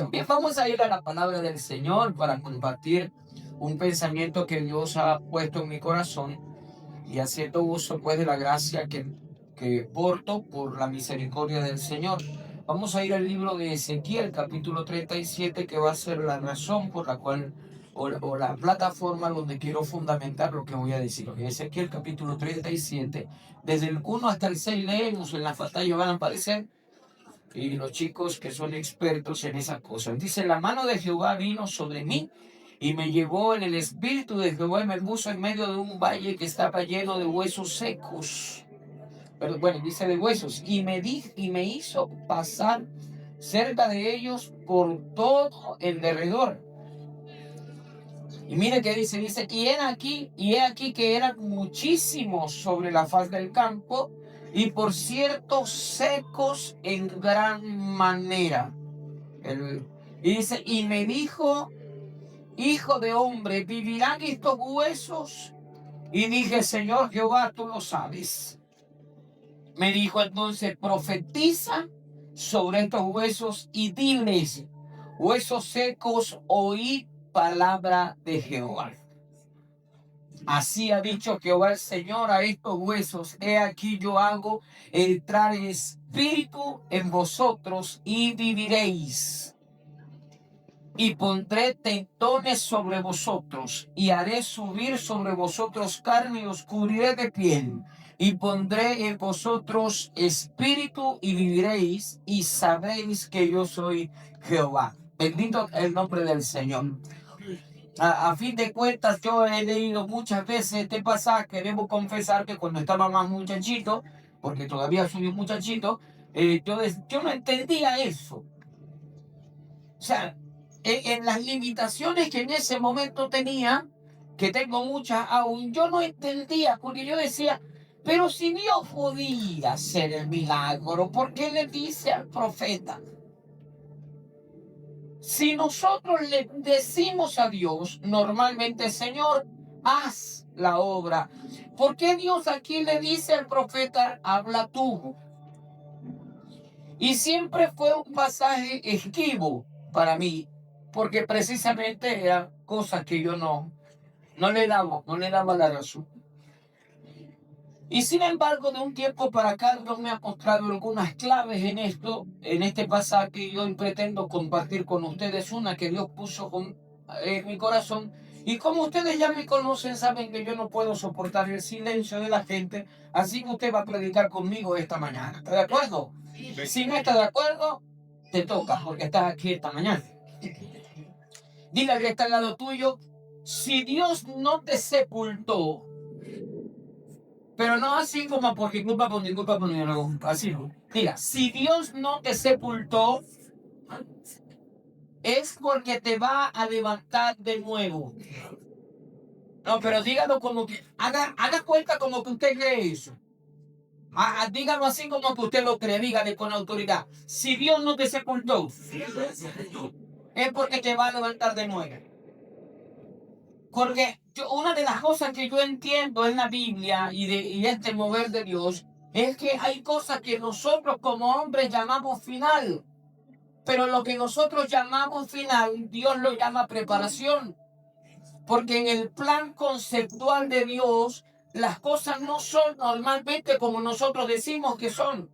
bendición. Bien, vamos a ir a la palabra del Señor para compartir un pensamiento que Dios ha puesto en mi corazón y haciendo uso pues de la gracia que porto por la misericordia del Señor. Vamos a ir al libro de Ezequiel, capítulo 37, que va a ser la razón por la cual, o la plataforma donde quiero fundamentar lo que voy a decir. Ezequiel, capítulo 37, desde el 1 hasta el 6 leemos, en la pantalla van a aparecer, y los chicos que son expertos en esas cosas. Dice: la mano de Jehová vino sobre mí y me llevó en el espíritu de Jehová y me puso en medio de un valle que estaba lleno de huesos secos. Pero bueno, dice de huesos. Y me hizo pasar cerca de ellos por todo el derredor. Y mire que dice, y he aquí que eran muchísimos sobre la faz del campo, y por cierto secos en gran manera. Y dice, y me dijo: hijo de hombre, ¿vivirán estos huesos? Y dije: Señor Jehová, tú lo sabes. Me dijo entonces: profetiza sobre estos huesos y diles: huesos secos, oíd palabra de Jehová. Así ha dicho Jehová el Señor a estos huesos: he aquí yo hago entrar espíritu en vosotros y viviréis. Y pondré tendones sobre vosotros, y haré subir sobre vosotros carne, y os cubriré de piel. Y pondré en vosotros espíritu, y viviréis, y sabréis que yo soy Jehová. Bendito el nombre del Señor. A fin de cuentas, yo he leído muchas veces este pasaje. Debo confesar que cuando estaba más muchachito, porque todavía soy un muchachito, yo no entendía eso. O sea, en las limitaciones que en ese momento tenía, que tengo muchas aún, yo no entendía, porque yo decía: pero si Dios podía hacer el milagro, ¿por qué le dice al profeta? Si nosotros le decimos a Dios normalmente: Señor, haz la obra, ¿por qué Dios aquí le dice al profeta: habla tú? Y siempre fue un pasaje esquivo para mí, porque precisamente eran cosas que yo no le daba la razón. Y sin embargo, de un tiempo para acá, Dios me ha mostrado algunas claves en este pasaje, y hoy pretendo compartir con ustedes una que Dios puso en mi corazón. Y como ustedes ya me conocen, saben que yo no puedo soportar el silencio de la gente, así que usted va a predicar conmigo esta mañana. ¿Está de acuerdo? Si no está de acuerdo, te toca, porque estás aquí esta mañana. Dile al que está al lado tuyo: si Dios no te sepultó, pero no así como por mi culpa, no, así no. Diga: si Dios no te sepultó, es porque te va a levantar de nuevo. No, pero dígalo como que, haga cuenta como que usted cree eso. Dígalo así como que usted lo cree, dígale con autoridad: si Dios no te sepultó, es porque te va a levantar de nuevo. Porque una de las cosas que yo entiendo en la Biblia y este mover de Dios es que hay cosas que nosotros como hombres llamamos final, pero lo que nosotros llamamos final, Dios lo llama preparación. Porque en el plan conceptual de Dios, las cosas no son normalmente como nosotros decimos que son.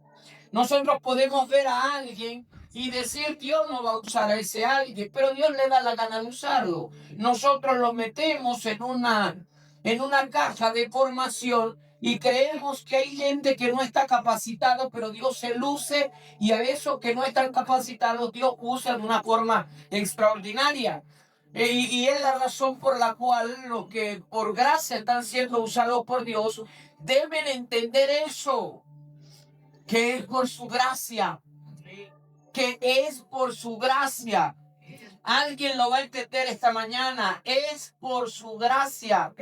Nosotros podemos ver a alguien y decir: Dios no va a usar a ese alguien, pero Dios le da la gana de usarlo. Nosotros lo metemos en una caja de formación y creemos que hay gente que no está capacitado, pero Dios se luce, y a esos que no están capacitados Dios usa de una forma extraordinaria. Y es la razón por la cual los que por gracia están siendo usados por Dios deben entender eso, que es por su gracia, que es por su gracia. Alguien lo va a entender esta mañana: es por su gracia.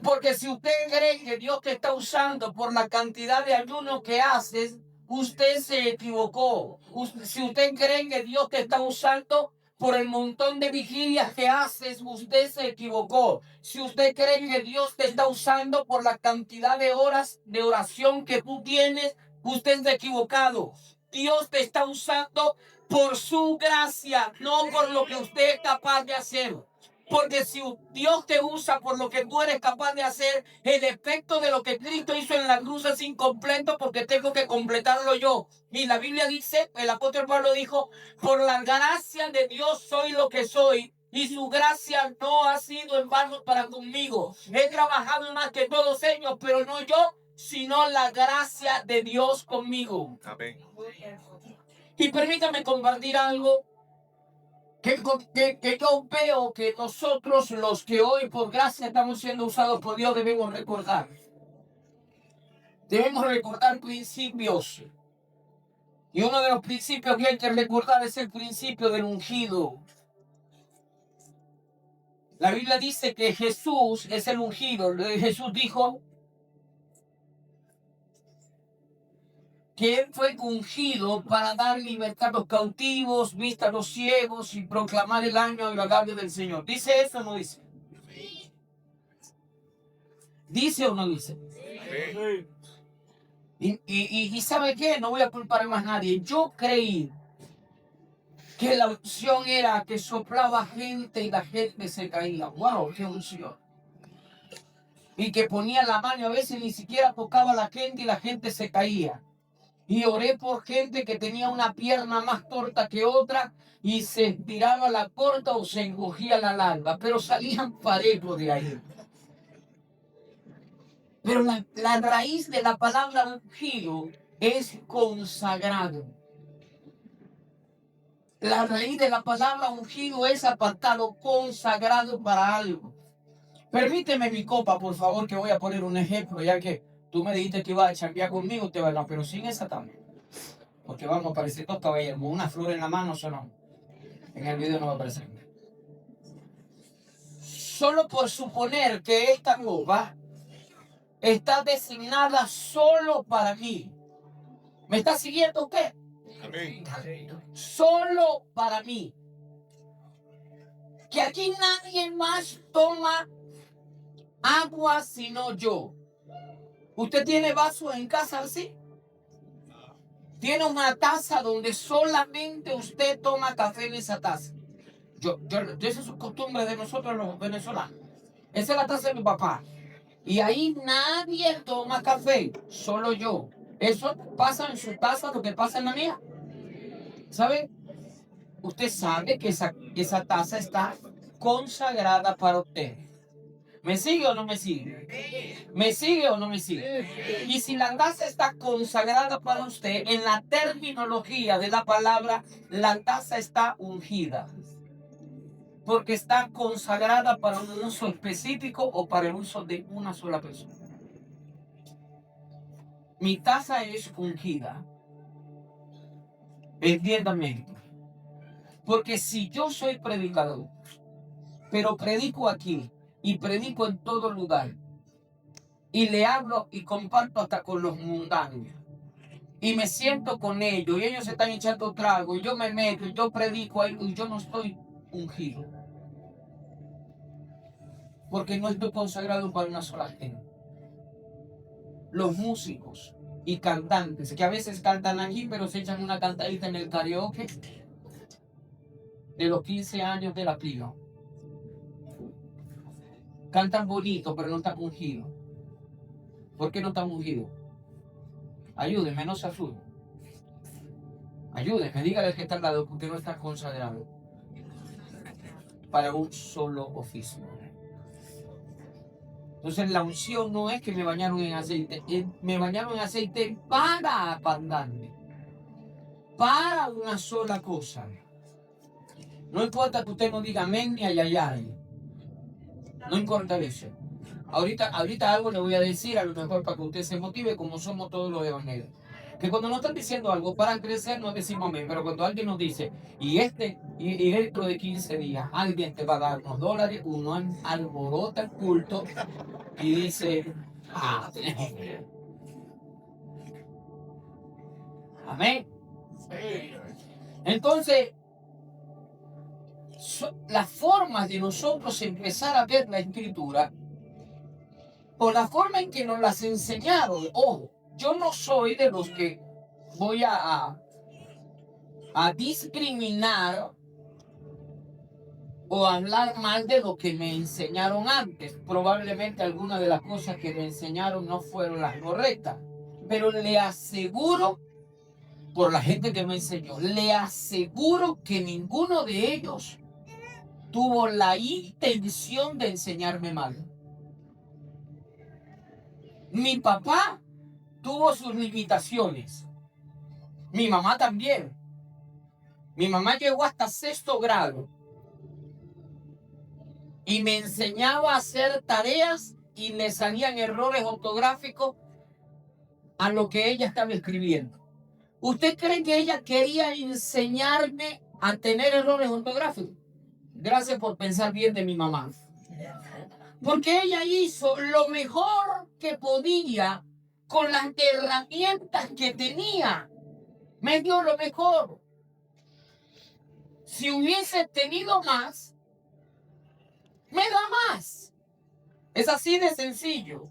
Porque si usted cree que Dios te está usando por la cantidad de ayunos que haces, usted se equivocó. Si usted cree que Dios te está usando por el montón de vigilias que haces, usted se equivocó. Si usted cree que Dios te está usando por la cantidad de horas de oración que tú tienes, usted está equivocado. Dios te está usando por su gracia, no por lo que usted es capaz de hacer. Porque si Dios te usa por lo que tú eres capaz de hacer, el efecto de lo que Cristo hizo en la cruz es incompleto porque tengo que completarlo yo. Y la Biblia dice, el apóstol Pablo dijo, por la gracia de Dios soy lo que soy. Y su gracia no ha sido en vano para conmigo. He trabajado más que todos ellos, pero no yo, sino la gracia de Dios conmigo. Amén. Y permítame compartir algo que yo veo que nosotros, los que hoy por gracia estamos siendo usados por Dios, debemos recordar. Debemos recordar principios. Y uno de los principios que hay que recordar es el principio del ungido. La Biblia dice que Jesús es el ungido. Jesús dijo que él fue ungido para dar libertad a los cautivos, vista a los ciegos y proclamar el año agradable del Señor. ¿Dice eso o no dice? ¿Dice o no dice? Y ¿sabe qué? No voy a culpar a más nadie. Yo creí que la unción era que soplaba gente y la gente se caía. ¡Wow! ¡Qué unción! Y que ponía la mano y a veces ni siquiera tocaba a la gente y la gente se caía. Y oré por gente que tenía una pierna más corta que otra y se estiraba la corta o se encogía la larga, pero salían parejos de ahí. Pero la raíz de la palabra ungido es consagrado. La raíz de la palabra ungido es apartado, consagrado para algo. Permíteme mi copa, por favor, que voy a poner un ejemplo, ya que tú me dijiste que ibas a chambear conmigo, te va a dar, pero sin esa también. Porque vamos a aparecer dos caballeros, con una flor en la mano, eso no. En el video no va a aparecer. Solo por suponer que esta copa está designada solo para mí. ¿Me está siguiendo usted? Amén. Solo para mí. Que aquí nadie más toma agua sino yo. ¿Usted tiene vasos en casa así? Tiene una taza donde solamente usted toma café en esa taza. Esa es su costumbre de nosotros los venezolanos. Esa es la taza de mi papá. Y ahí nadie toma café, solo yo. Eso pasa en su taza, lo que pasa en la mía. ¿Sabe? Usted sabe que esa taza está consagrada para usted. ¿Me sigue o no me sigue? ¿Me sigue o no me sigue? Y si la taza está consagrada para usted, en la terminología de la palabra, la taza está ungida. Porque está consagrada para un uso específico o para el uso de una sola persona. Mi taza es ungida. Entiéndame. Porque si yo soy predicador, pero predico aquí y predico en todo lugar, y le hablo y comparto hasta con los mundanos, y me siento con ellos, y ellos se están echando trago, y yo me meto, y yo predico ahí, y yo no estoy ungido. Porque no estoy consagrado para una sola gente. Los músicos y cantantes, que a veces cantan aquí, pero se echan una cantadita en el karaoke de los 15 años de la piba. Cantan bonito, pero no están ungidos. ¿Por qué no están ungidos? Ayúdenme, no se asusten. Ayúdenme, dígale que está al lado, porque no está consagrado para un solo oficio. Entonces la unción no es que me bañaron en aceite, me bañaron en aceite para apartarme, para una sola cosa. No importa que usted no diga amén ni ayayay. No importa eso. Ahorita algo le voy a decir, a lo mejor para que usted se motive, como somos todos los evangelios. Que cuando nos están diciendo algo para crecer, no decimos amén. Pero cuando alguien nos dice, y dentro de 15 días, alguien te va a dar unos dólares, uno alborota el culto y dice, amén. Entonces, las formas de nosotros empezar a ver la escritura, por la forma en que nos las enseñaron. Ojo, yo no soy de los que voy a a discriminar o hablar mal de lo que me enseñaron antes. Probablemente algunas de las cosas que me enseñaron no fueron las correctas, pero le aseguro, por la gente que me enseñó, le aseguro que ninguno de ellos tuvo la intención de enseñarme mal. Mi papá tuvo sus limitaciones. Mi mamá también. Mi mamá llegó hasta 6º grado y me enseñaba a hacer tareas y le salían errores ortográficos a lo que ella estaba escribiendo. ¿Usted cree que ella quería enseñarme a tener errores ortográficos? Gracias por pensar bien de mi mamá. Porque ella hizo lo mejor que podía con las herramientas que tenía. Me dio lo mejor. Si hubiese tenido más, me da más. Es así de sencillo.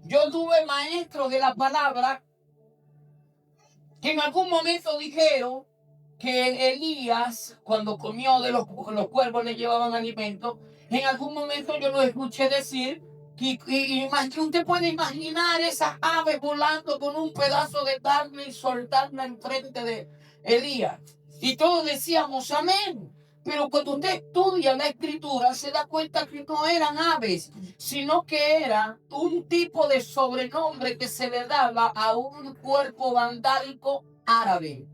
Yo tuve maestros de la palabra que en algún momento dijeron que Elías, cuando comió de los cuervos le llevaban alimento, en algún momento yo lo escuché decir que usted puede imaginar esas aves volando con un pedazo de carne y soltarla enfrente de Elías. Y todos decíamos amén. Pero cuando usted estudia la escritura se da cuenta que no eran aves, sino que era un tipo de sobrenombre que se le daba a un cuerpo vandálico árabe.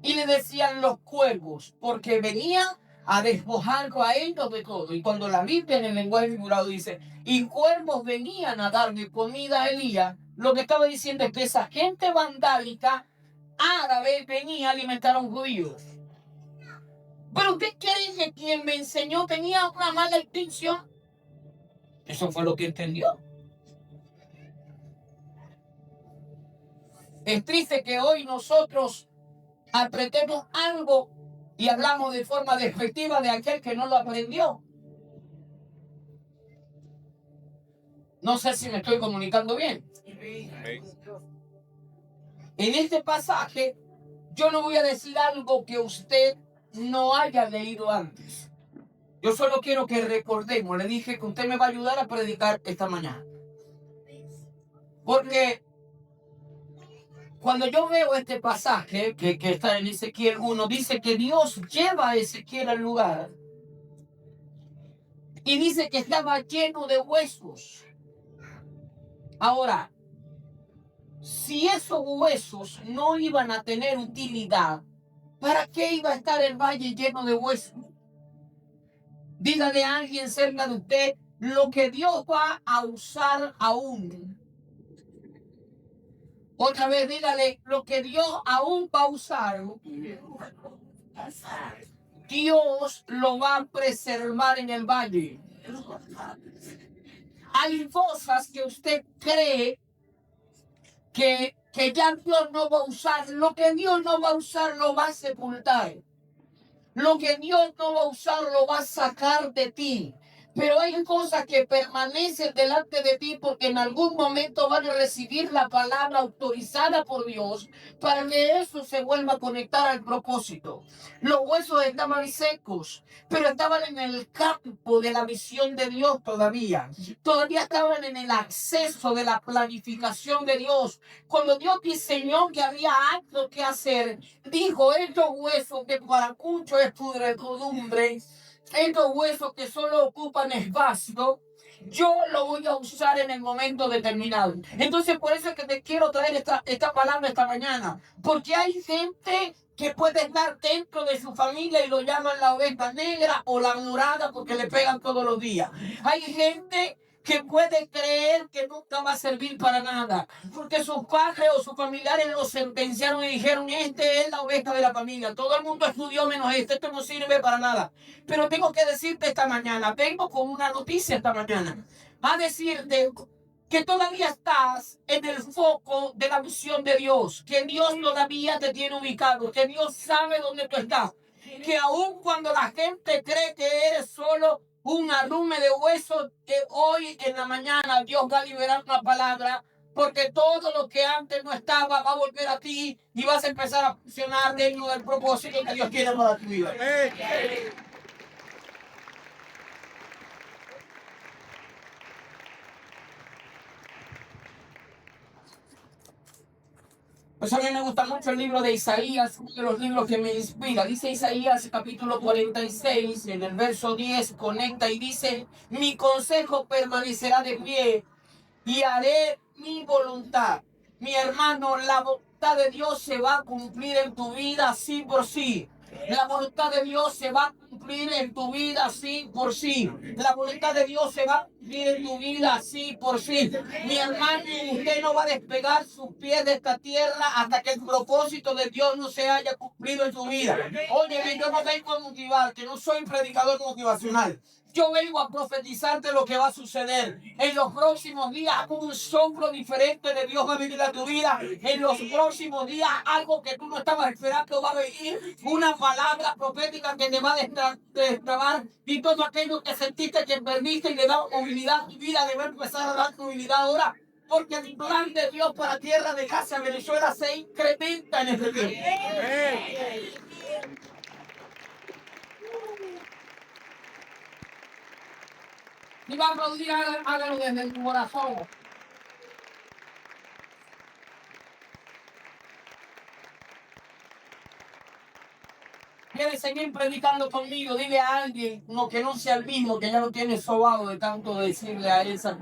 Y le decían los cuervos, porque venían a despojar a ellos de todo. Y cuando la Biblia en el lenguaje figurado dice, y cuervos venían a darle comida a Elías, lo que estaba diciendo es que esa gente vandálica árabe venía a alimentar a un judío. Pero usted cree que quien me enseñó tenía una mala intención. Eso fue lo que entendió. Es triste que hoy nosotros apretemos algo y hablamos de forma despectiva de aquel que no lo aprendió. No sé si me estoy comunicando bien. En este pasaje, yo no voy a decir algo que usted no haya leído antes. Yo solo quiero que recordemos, le dije que usted me va a ayudar a predicar esta mañana. Porque cuando yo veo este pasaje que está en Ezequiel 1, dice que Dios lleva a Ezequiel al lugar y dice que estaba lleno de huesos. Ahora, si esos huesos no iban a tener utilidad, ¿para qué iba a estar el valle lleno de huesos? Dígale a alguien cerca de usted lo que Dios va a usar aún. Otra vez dígale lo que Dios aún va a usar. Dios lo va a preservar en el valle. Hay cosas que usted cree que ya Dios no va a usar. Lo que Dios no va a usar lo va a sepultar. Lo que Dios no va a usar lo va a sacar de ti. Pero hay cosas que permanecen delante de ti porque en algún momento van a recibir la palabra autorizada por Dios para que eso se vuelva a conectar al propósito. Los huesos estaban secos, pero estaban en el campo de la visión de Dios todavía. Todavía estaban en el acceso de la planificación de Dios. Cuando Dios diseñó que había algo que hacer, dijo, estos huesos que para muchos es pudredumbre, estos huesos que solo ocupan espacio, yo lo voy a usar en el momento determinado. Entonces por eso es que te quiero traer esta palabra esta mañana, porque hay gente que puede estar dentro de su familia y lo llaman la oveja negra o la dorada porque le pegan todos los días. Hay gente que puede creer que nunca va a servir para nada, porque sus padres o sus familiares lo sentenciaron y dijeron, este es la oveja de la familia, todo el mundo estudió menos esto no sirve para nada. Pero tengo que decirte esta mañana, vengo con una noticia esta mañana, a decirte que todavía estás en el foco de la visión de Dios, que Dios todavía te tiene ubicado, que Dios sabe dónde tú estás, que aun cuando la gente cree que eres solo un arrume de huesos, que hoy en la mañana Dios va a liberar una palabra Porque todo lo que antes no estaba va a volver a ti y vas a empezar a funcionar dentro del propósito que Dios tiene para tu vida. Pues a mí me gusta mucho el libro de Isaías, uno de los libros que me inspira. Dice Isaías capítulo 46, en el verso 10, conecta y dice: mi consejo permanecerá de pie y haré mi voluntad. Mi hermano, la voluntad de Dios se va a cumplir en tu vida sí por sí. La voluntad de Dios se va a cumplir en tu vida sí por sí. La voluntad de Dios se va a cumplir en tu vida sí por sí. Mi hermano, usted no va a despegar sus pies de esta tierra hasta que el propósito de Dios no se haya cumplido en tu vida. Oye, yo no vengo a motivarte, no soy predicador motivacional. Yo vengo a profetizarte lo que va a suceder. En los próximos días, un soplo diferente de Dios va a venir a tu vida. En los próximos días, algo que tú no estabas esperando va a venir. Una palabra profética que te va a destrabar. Y todo aquello que sentiste que perdiste y le daba movilidad a tu vida, debe empezar a dar movilidad ahora. Porque el plan de Dios para tierra de Gaza, Venezuela, se incrementa en este tiempo. Y va a producir, hágalo desde tu corazón. ¿Quieres seguir predicando conmigo? Dile a alguien, no, que no sea el mismo, que ya lo tiene sobado de tanto decirle a esa.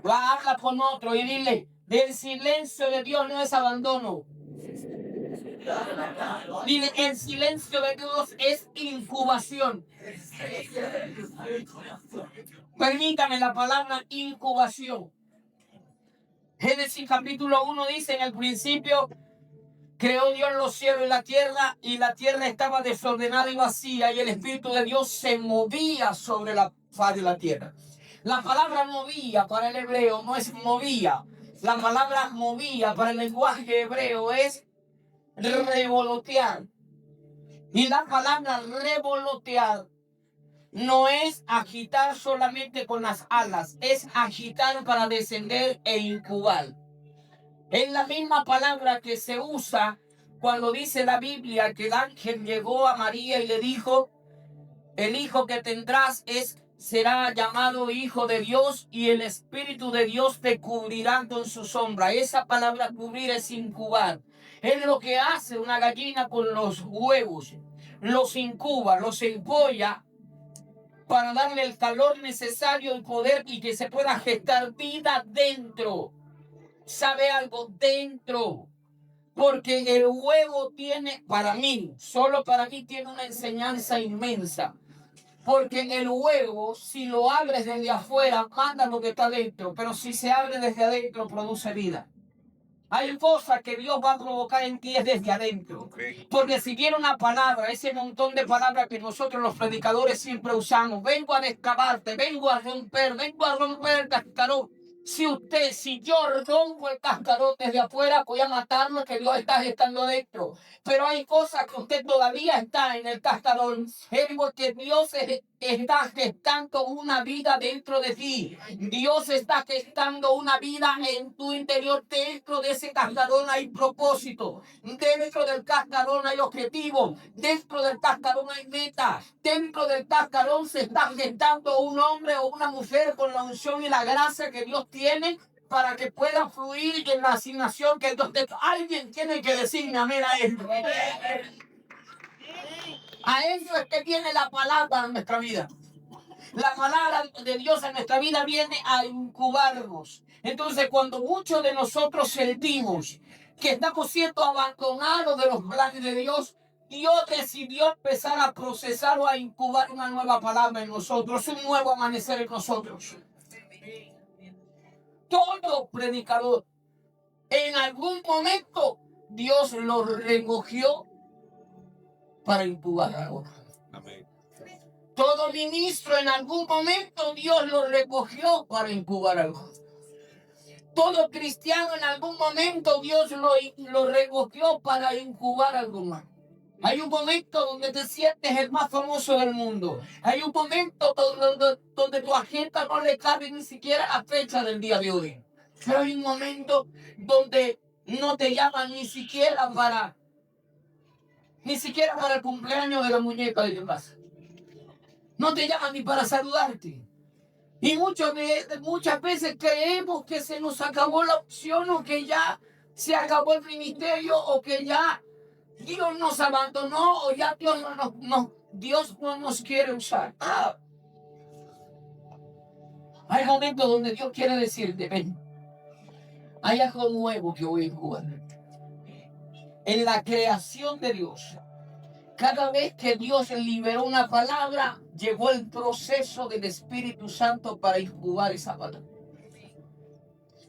Va a hablar con otro y dile: el silencio de Dios no es abandono. Dile: el silencio de Dios es incubación. Permítame la palabra incubación. Génesis capítulo 1 dice: en el principio creó Dios los cielos y la tierra estaba desordenada y vacía, y el Espíritu de Dios se movía sobre la faz de la tierra. La palabra movía para el hebreo no es movía. La palabra movía para el lenguaje hebreo es revolotear. Y la palabra revolotear no es agitar solamente con las alas, es agitar para descender e incubar. Es la misma palabra que se usa cuando dice la Biblia que el ángel llegó a María y le dijo: el hijo que tendrás será llamado Hijo de Dios y el Espíritu de Dios te cubrirá con su sombra. Esa palabra cubrir es incubar. Es lo que hace una gallina con los huevos. Los incuba, los empolla para darle el calor necesario, el poder y que se pueda gestar vida dentro. ¿Sabe algo? Dentro. Porque el huevo tiene, para mí, solo para mí, tiene una enseñanza inmensa. Porque el huevo, si lo abres desde afuera, manda lo que está dentro. Pero si se abre desde adentro, produce vida. Hay cosas que Dios va a provocar en ti desde adentro. Porque si viene una palabra, ese montón de palabras que nosotros los predicadores siempre usamos: vengo a descabarte, vengo a romper el cascarón. Si yo rompo el cascarón desde afuera, voy a matarlo, que Dios está gestando adentro. Pero hay cosas que usted todavía está en el cascarón. Es porque Dios está gestando una vida dentro de ti. Dios está gestando una vida en tu interior. Dentro de ese cascarón hay propósito. Dentro del cascarón hay objetivo. Dentro del cascarón hay meta. Dentro del cascarón se está gestando un hombre o una mujer con la unción y la gracia que Dios tiene para que pueda fluir en la asignación que Dios te... Alguien tiene que decirme amén a esto. A eso es que viene la palabra en nuestra vida. La palabra de Dios en nuestra vida viene a incubarnos. Entonces, cuando muchos de nosotros sentimos que estamos siendo abandonados de los planes de Dios, Dios decidió empezar a procesar o a incubar una nueva palabra en nosotros, un nuevo amanecer en nosotros. Todo predicador, en algún momento, Dios lo recogió para incubar algo. Amén. Todo ministro, en algún momento, Dios lo recogió para incubar algo. Todo cristiano, en algún momento, Dios lo recogió para incubar algo más. Hay un momento donde te sientes el más famoso del mundo. Hay un momento donde tu agenda no le cabe ni siquiera la fecha del día de hoy. Pero hay un momento donde no te llaman ni siquiera para el cumpleaños de la muñeca de tu casa. No te llaman ni para saludarte. Y muchas veces creemos que se nos acabó la opción o que ya se acabó el ministerio o que ya Dios nos abandonó o ya Dios no nos quiere usar. Hay momentos donde Dios quiere decirte, ven, hay algo nuevo que voy a jugar. En la creación de Dios, cada vez que Dios liberó una palabra, llegó el proceso del Espíritu Santo para incubar esa palabra.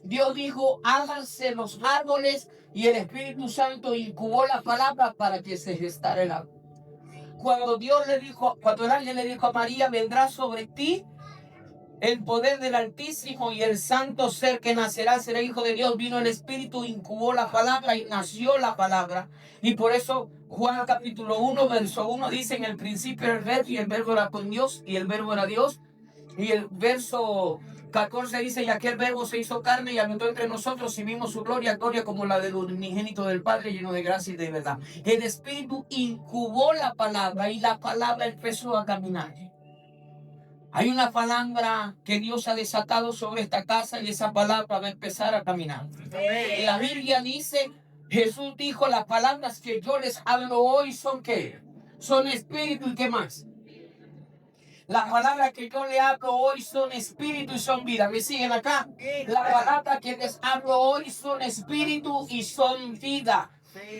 Dios dijo, háganse los árboles, y el Espíritu Santo incubó la palabra para que se gestara el árbol. Cuando el ángel le dijo a María, vendrá sobre ti el poder del Altísimo y el santo ser que nacerá será hijo de Dios. Vino el Espíritu, incubó la palabra y nació la palabra. Y por eso Juan capítulo 1, verso 1 dice, en el principio era el verbo y el verbo era con Dios y el verbo era Dios. Y el verso 14 dice, y aquel verbo se hizo carne y habitó entre nosotros y vimos su gloria como la del unigénito del Padre, lleno de gracia y de verdad. El Espíritu incubó la palabra y la palabra empezó a caminar. Hay una palabra que Dios ha desatado sobre esta casa y esa palabra va a empezar a caminar. La Biblia dice, Jesús dijo, las palabras que yo les hablo hoy son ¿qué? Son espíritu y ¿qué más? Las palabras que yo le hablo hoy son espíritu y son vida. ¿Me siguen acá? Las palabras que les hablo hoy son espíritu y son vida.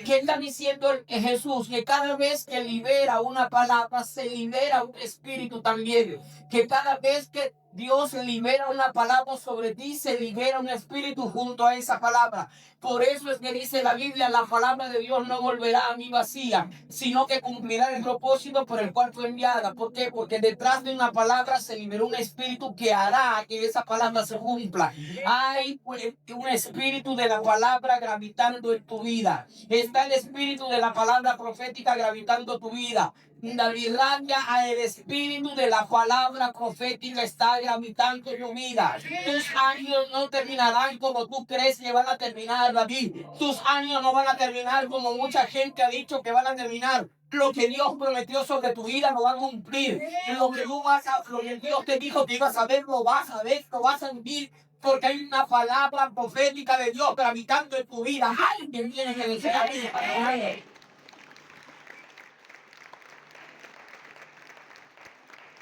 ¿Qué está diciendo Jesús? Que cada vez que libera una palabra, se libera un espíritu también. Que cada vez que Dios libera una palabra sobre ti, se libera un espíritu junto a esa palabra. Por eso es que dice la Biblia, la palabra de Dios no volverá a mí vacía, sino que cumplirá el propósito por el cual fue enviada. ¿Por qué? Porque detrás de una palabra se liberó un espíritu que hará que esa palabra se cumpla. Hay un espíritu de la palabra gravitando en tu vida. Está el espíritu de la palabra profética gravitando en tu vida. David Raya, el espíritu de la palabra profética está gravitando en tu vida. Tus años no terminarán como tú crees que van a terminar, David. Tus años no van a terminar como mucha gente ha dicho que van a terminar. Lo que Dios prometió sobre tu vida lo va a cumplir. Lo que Dios te dijo que ibas a ver, lo vas a ver, lo vas a vivir. Porque hay una palabra profética de Dios gravitando en tu vida. Alguien tiene que decir a ti.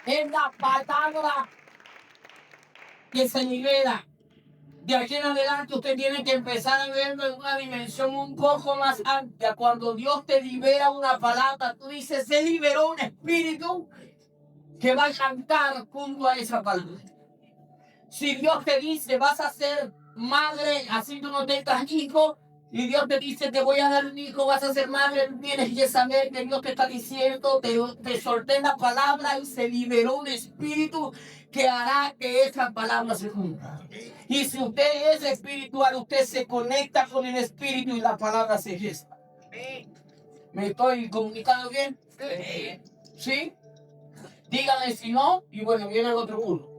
Es la palabra que se libera. De aquí en adelante usted tiene que empezar a verlo en una dimensión un poco más amplia. Cuando Dios te libera una palabra, tú dices, se liberó un espíritu que va a cantar junto a esa palabra. Si Dios te dice, vas a ser madre, así tú no tengas hijos, y Dios te dice, te voy a dar un hijo, vas a ser madre, tienes que saber que Dios te está diciendo, te solté la palabra y se liberó un espíritu que hará que esa palabra se cumpla. Y si usted es espiritual, usted se conecta con el espíritu y la palabra se gesta. ¿Me estoy comunicando bien? ¿Sí? Díganle si no, y bueno, viene el otro uno.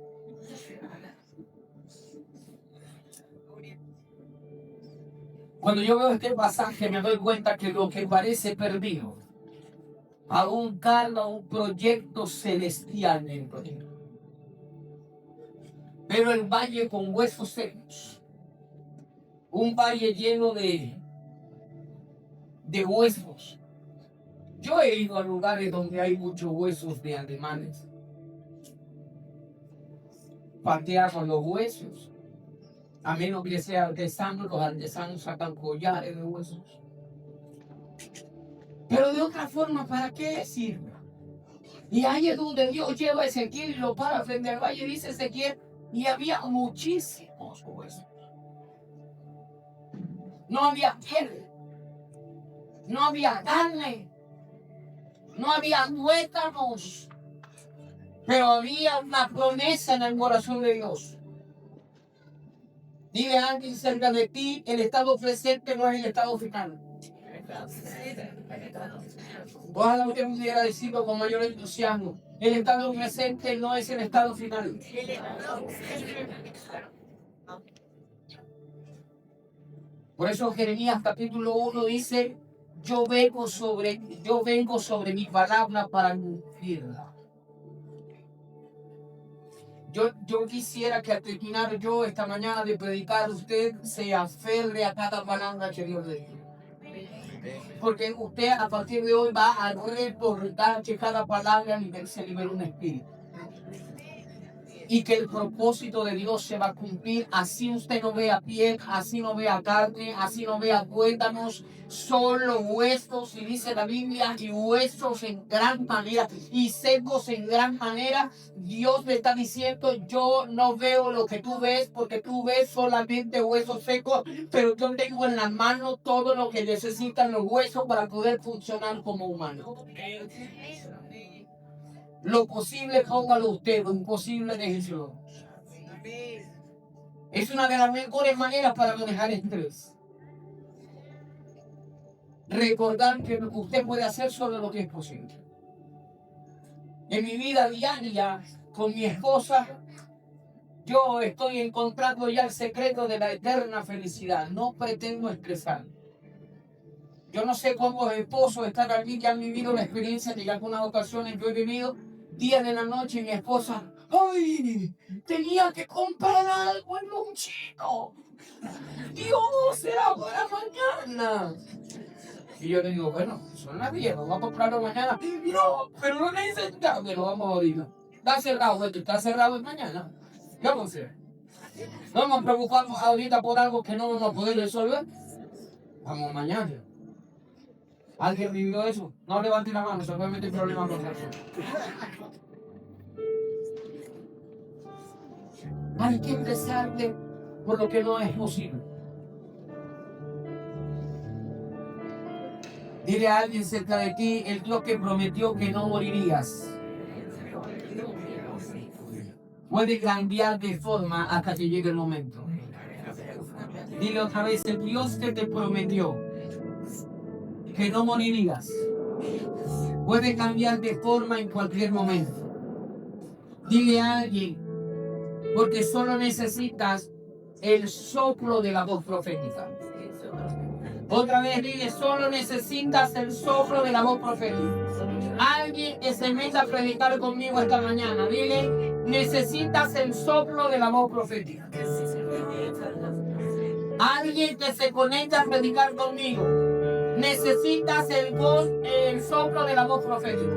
Cuando yo veo este pasaje me doy cuenta que lo que parece perdido aún carga un proyecto celestial dentro de él. Pero el valle con huesos secos, un valle lleno de huesos. Yo he ido a lugares donde hay muchos huesos de animales. Pateamos los huesos. A menos que sea artesano, los artesanos sacan collares de huesos. Pero de otra forma, ¿para qué sirve? Y ahí es donde Dios lleva a Ezequiel y lo para frente al valle, dice Ezequiel, y había muchísimos huesos. No había piel, no había carne, no había tuétanos, pero había una promesa en el corazón de Dios. Dile a alguien cerca de ti, el estado presente no es el estado final. Ojalá usted pudiera decirlo con mayor entusiasmo. El estado presente no es el estado final. Por eso Jeremías capítulo 1 dice, yo vengo sobre mi palabra para cumplirla. Yo quisiera que al terminar yo esta mañana de predicar, usted se aferre a cada palabra que Dios le dice. Porque usted a partir de hoy va a recordar que cada palabra se libera un espíritu. Y que el propósito de Dios se va a cumplir. Así usted no vea piel, así no vea carne, así no vea tuétanos, solo huesos, y dice la Biblia, y huesos en gran manera, y secos en gran manera. Dios le está diciendo, yo no veo lo que tú ves, porque tú ves solamente huesos secos, pero yo tengo en la mano todo lo que necesitan los huesos para poder funcionar como humanos. Lo posible, póngalo usted, lo imposible, déjelo. Es una de las mejores maneras para manejar estrés. Recordar que usted puede hacer solo lo que es posible. En mi vida diaria con mi esposa, yo estoy encontrando ya el secreto de la eterna felicidad. No pretendo estresar. Yo no sé cómo los esposos están aquí que han vivido la experiencia que en algunas ocasiones yo he vivido. Día de la noche y mi esposa, ¡ay! Tenía que comprar algo en un chino. Dios, será para mañana. Y yo le digo, bueno, son las 10, lo vamos a comprarlo mañana. No, pero no necesitamos, que lo vamos a abrir. Está cerrado, esto está cerrado mañana. ¿Qué vamos a hacer? ¿No vamos a preocuparnos ahorita por algo que no vamos a poder resolver? Vamos mañana. ¿Alguien vivió eso? No levante la mano, solamente el problema con eso. Hay que empezarle por lo que no es posible. Dile a alguien cerca de ti, el Dios que prometió que no morirías puede cambiar de forma hasta que llegue el momento. Dile otra vez, el Dios que te prometió que no morirías puede cambiar de forma en cualquier momento. Dile a alguien, porque solo necesitas el soplo de la voz profética. Otra vez dile, solo necesitas el soplo de la voz profética. Alguien que se meta a predicar conmigo esta mañana, dile, necesitas el soplo de la voz profética. Alguien que se conecta a predicar conmigo, necesitas el soplo de la voz profética.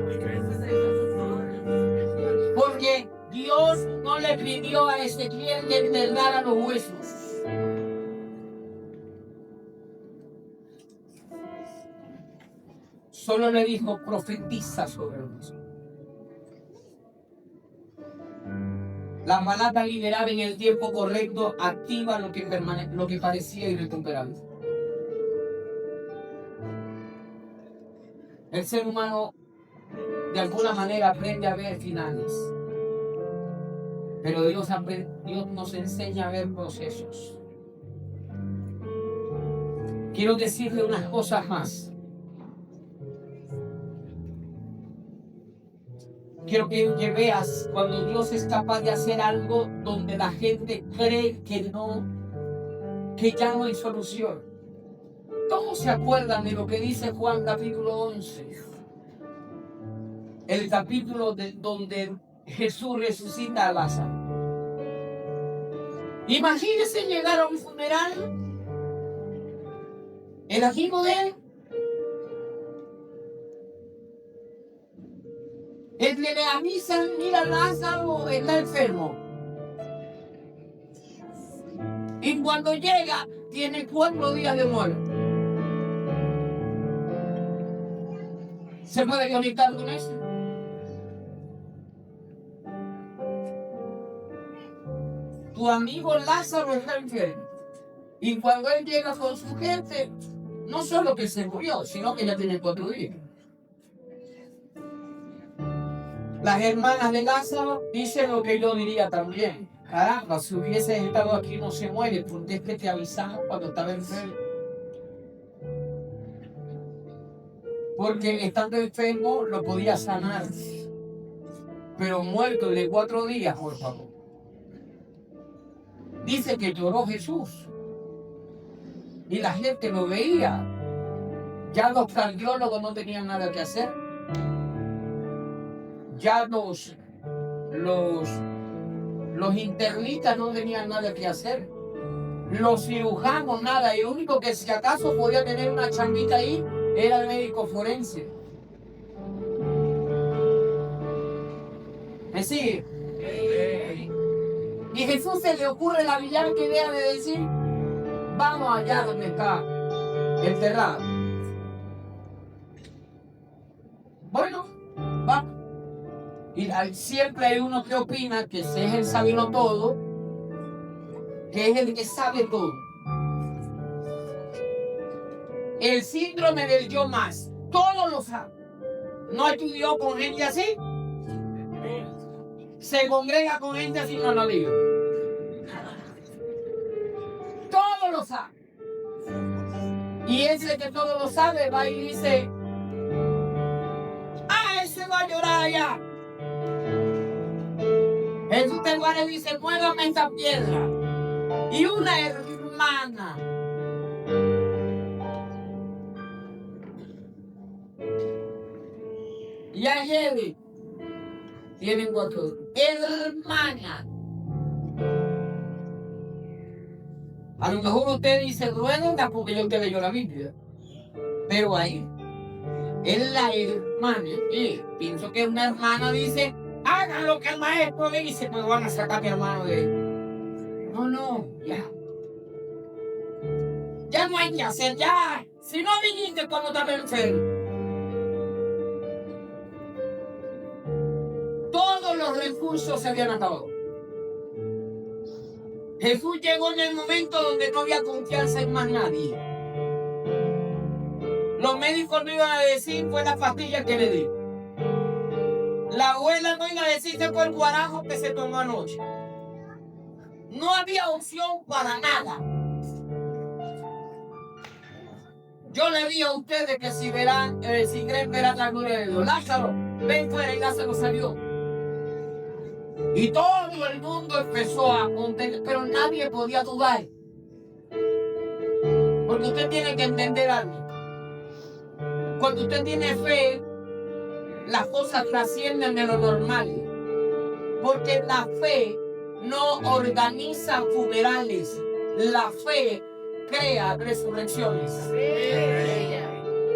Porque Dios no le pidió a Ezequiel que enterrara los huesos. Solo le dijo, profetiza sobre los huesos. La palabra liberada en el tiempo correcto activa lo que parecía irrecuperable. El ser humano de alguna manera aprende a ver finales. Pero Dios nos enseña a ver procesos. Quiero decirle unas cosas más. Quiero que veas cuando Dios es capaz de hacer algo donde la gente cree que ya no hay solución. Todos se acuerdan de lo que dice Juan capítulo 11. El capítulo donde Jesús resucita a Lázaro. Imagínense llegar a un funeral. El amigo de él, el que le avisan, mira, Lázaro está enfermo. Y cuando llega, tiene 4 días de muerte. ¿Se puede conectar con eso? Tu amigo Lázaro está enfermo. Y cuando él llega con su gente, no solo que se murió, sino que ya tiene 4 días. Las hermanas de Lázaro dicen lo que yo diría también. Caramba, si hubiese estado aquí no se muere, porque es que te avisamos cuando estaba enfermo. Porque estando enfermo lo podía sanar. Pero muerto de 4 días, por favor. Dice que lloró Jesús. Y la gente lo veía. Ya los cardiólogos no tenían nada que hacer. Ya los internistas no tenían nada que hacer. Los cirujanos nada. Y el único que si acaso podía tener una changuita ahí era el médico forense. ¿Me sigue? Y Jesús se le ocurre la brillante idea de decir, vamos allá donde está enterrado. Bueno, va. Y siempre hay uno que opina que ese es el saberlo todo, que es el que sabe todo. El síndrome del yo más, todo lo sabe. ¿No estudió con gente así? Se congrega con gente así, no lo digo. Todo lo sabe. Y ese que todo lo sabe va y dice, ese va a llorar allá. Jesús te va y dice, muévame esta piedra. Y una hermana y ayer tienen 4 hermanas. A lo mejor usted dice, ruédenla porque yo te leyó la Biblia. Pero ahí, es la hermana. Y pienso que una hermana dice, hagan lo que el maestro dice, pues van a sacar a mi hermano de él. No, ya. Ya no hay que hacer, ya. Si no viniste cuando te enfermo. Todos los recursos se habían acabado. Jesús llegó en el momento donde no había confianza en más nadie. Los médicos no iban a decir fue la pastilla que le di. La abuela no iba a decir fue el guarajo que se tomó anoche. No había opción para nada. Yo le di a ustedes que si verán, si creen verán la gloria de Dios. Lázaro, ven fuera, y Lázaro salió. Y todo el mundo empezó a contender, pero nadie podía dudar. Porque usted tiene que entender algo. Cuando usted tiene fe, las cosas trascienden de lo normal. Porque la fe no organiza funerales. La fe crea resurrecciones.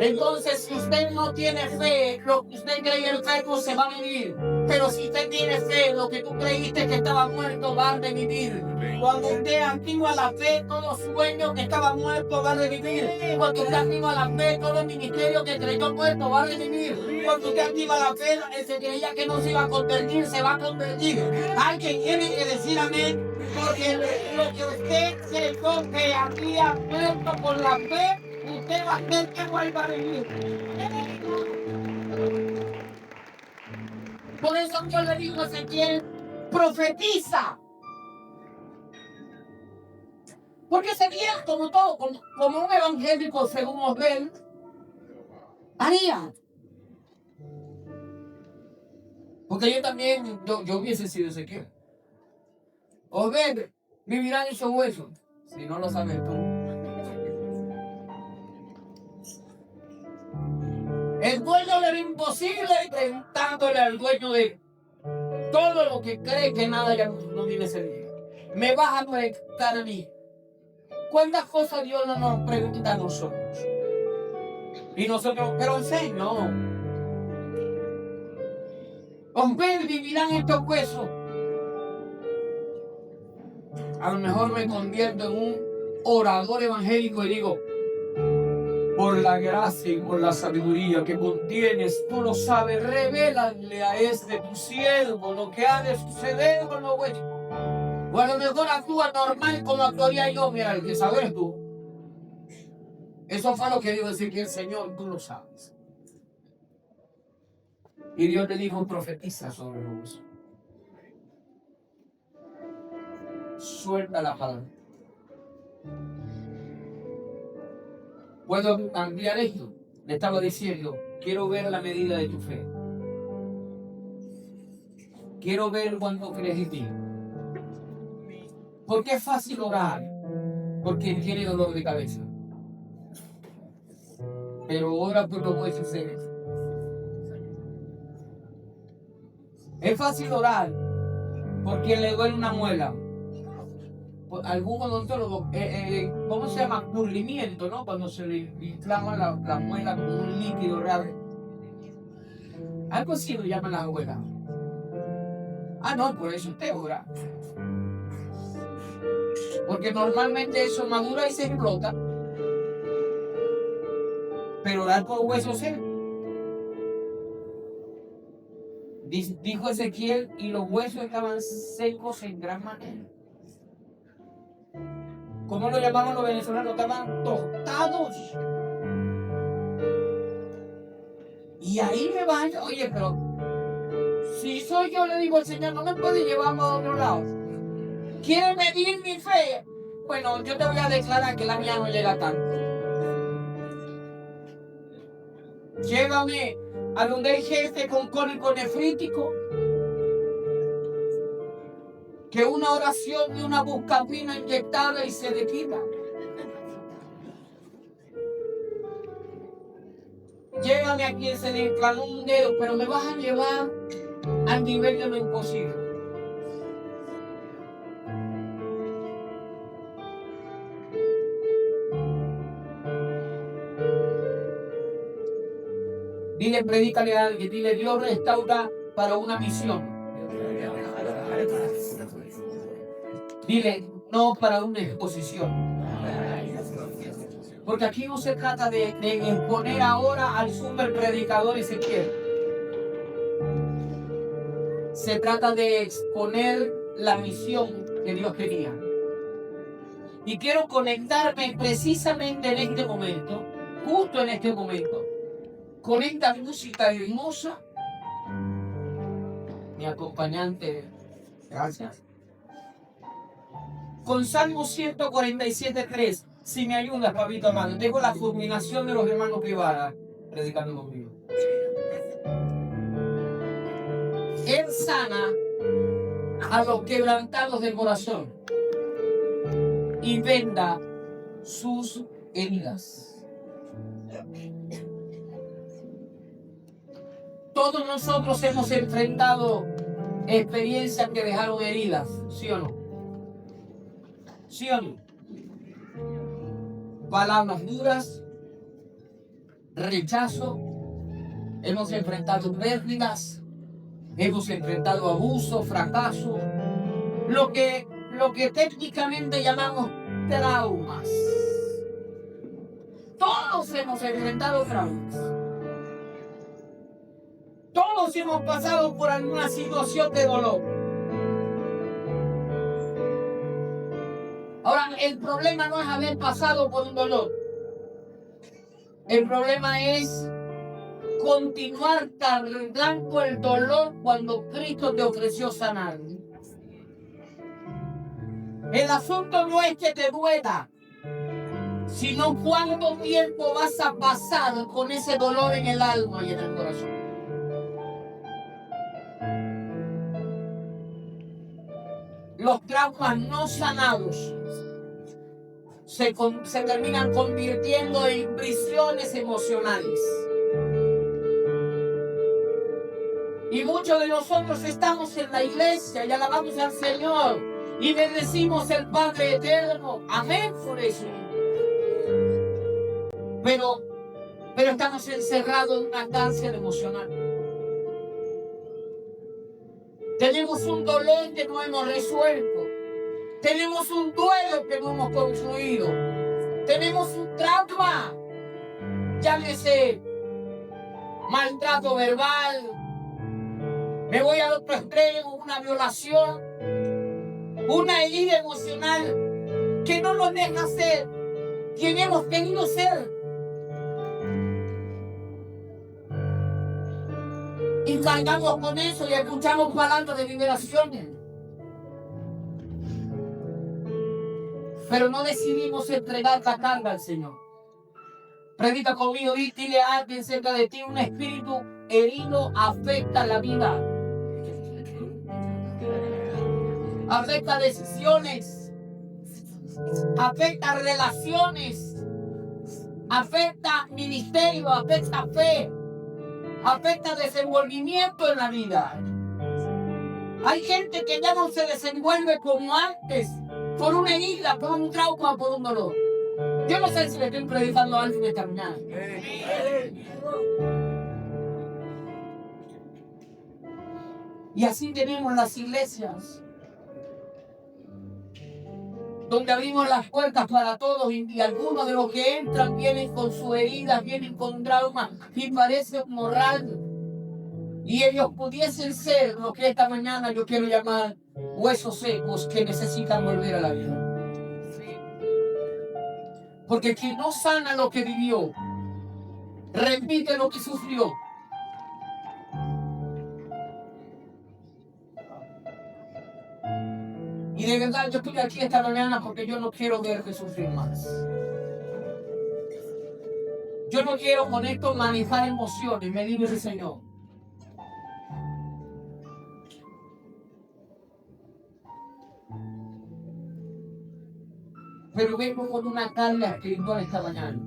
Entonces, si usted no tiene fe, lo que usted cree enfermo se va a vivir. Pero si usted tiene fe, lo que tú creíste que estaba muerto va a revivir. Cuando usted activa la fe, todo sueño que estaba muerto va a revivir. Cuando usted activa la fe, todo ministerio que creyó muerto va a revivir. Cuando usted activa la fe, el que creía que no se iba a convertir, se va a convertir. Alguien tiene que decir amén, porque lo que usted creyó que había muerto por la fe, usted va a ver que vuelva a vivir. Por eso yo le digo a Ezequiel, profetiza. Porque sería como todo, como un evangélico según Osbel, haría. Porque yo también, yo hubiese sido Ezequiel. Osbel, vivirán esos huesos. Si no lo sabes tú. El dueño de lo imposible preguntándole al dueño de todo lo que cree que nada ya no tiene sentido. Me vas a preguntar a mí. ¿Cuántas cosas Dios no nos pregunta a nosotros? Y nosotros, pero sí, no. Con ver vivirán estos huesos. A lo mejor me convierto en un orador evangélico y digo, por la gracia y por la sabiduría que contienes, tú lo sabes, revélale a este tu siervo lo que ha de suceder con los huesos. O a lo mejor actúa normal como actuaría yo, mira, el que sabes tú. Eso fue lo que dijo decir que el Señor, tú lo sabes. Y Dios le dijo, profetiza sobre los huesos. Suelta la palabra. ¿Puedo ampliar esto? Le estaba diciendo, quiero ver la medida de tu fe. Quiero ver cuánto crees en ti. ¿Por qué es fácil orar? Porque tiene dolor de cabeza. pero ora por los huesos secos. Es fácil orar por quien le duele una muela. Algún odontólogo, ¿cómo se llama? Curlimiento, ¿no? Cuando se le inflama la muela con un líquido raro. Algo así lo llaman las abuelas. Ah, no, por eso usted ora. Porque normalmente eso madura y se explota. Pero orar por huesos secos. Dijo Ezequiel, y los huesos estaban secos en gran manera. ¿Cómo lo llamaban los venezolanos? Estaban tostados. Y ahí me van, oye, pero si soy yo, le digo al Señor, no me puede llevar a otro lado. ¿Quiere medir mi fe? Bueno, yo te voy a declarar que la mía no llega tanto. Llévame a donde hay gente con cólico nefrítico, que una oración y una buscapina inyectada y se le quita. Llévame a quien se le inflamó un dedo, pero me vas a llevar al nivel de lo imposible. Dile, predícale a alguien, dile, Dios restaura para una misión. Dile, no para una exposición. Porque aquí no se trata de exponer ahora al super predicador Ezequiel. Se trata de exponer la misión que Dios tenía. Y quiero conectarme precisamente en este momento, justo en este momento, con esta música hermosa. Mi acompañante, gracias. Con Salmo 147:3. Si me ayudas, papito amado, tengo la fulminación de los hermanos privados predicando conmigo. Él sana a los quebrantados de corazón y venda sus heridas. Todos nosotros hemos enfrentado experiencias que dejaron heridas, ¿sí o no? ¿Sí o no? Palabras duras, rechazo, hemos enfrentado pérdidas, hemos enfrentado abuso, fracaso, lo que técnicamente llamamos traumas. Todos hemos enfrentado traumas. Todos hemos pasado por alguna situación de dolor. Ahora, el problema no es haber pasado por un dolor. El problema es continuar cargando el dolor cuando Cristo te ofreció sanar. El asunto no es que te duela, sino cuánto tiempo vas a pasar con ese dolor en el alma y en el corazón. Los traumas no sanados se terminan convirtiendo en prisiones emocionales. Y muchos de nosotros estamos en la iglesia y alabamos al Señor y bendecimos al Padre Eterno. Amén por eso. Pero estamos encerrados en una cárcel emocional. Tenemos un dolor que no hemos resuelto. Tenemos un duelo que no hemos concluido. Tenemos un trauma. Llámese maltrato verbal. Me voy al otro extremo, una violación. Una herida emocional que no nos deja ser quien hemos querido ser. Y cargamos con eso y escuchamos palabras de liberaciones. Pero no decidimos entregar la carga al Señor. Predica conmigo y dile a alguien cerca de ti: un espíritu herido afecta la vida. Afecta decisiones. Afecta relaciones. afecta ministerio, afecta fe, afecta desenvolvimiento en la vida. Hay gente que ya no se desenvuelve como antes, por una herida, por un trauma, por un dolor. Yo no sé si le estoy predicando a alguien esta mañana. Y así tenemos las iglesias, donde abrimos las puertas para todos y algunos de los que entran vienen con sus heridas, vienen con traumas y parece un morral. Y ellos pudiesen ser lo que esta mañana yo quiero llamar huesos secos que necesitan volver a la vida. Porque quien no sana lo que vivió, repite lo que sufrió. Y de verdad yo estoy aquí esta mañana porque yo no quiero verte sufrir más. Yo no quiero con esto manejar emociones, me dice el Señor. Pero vengo con una carga espiritual esta mañana.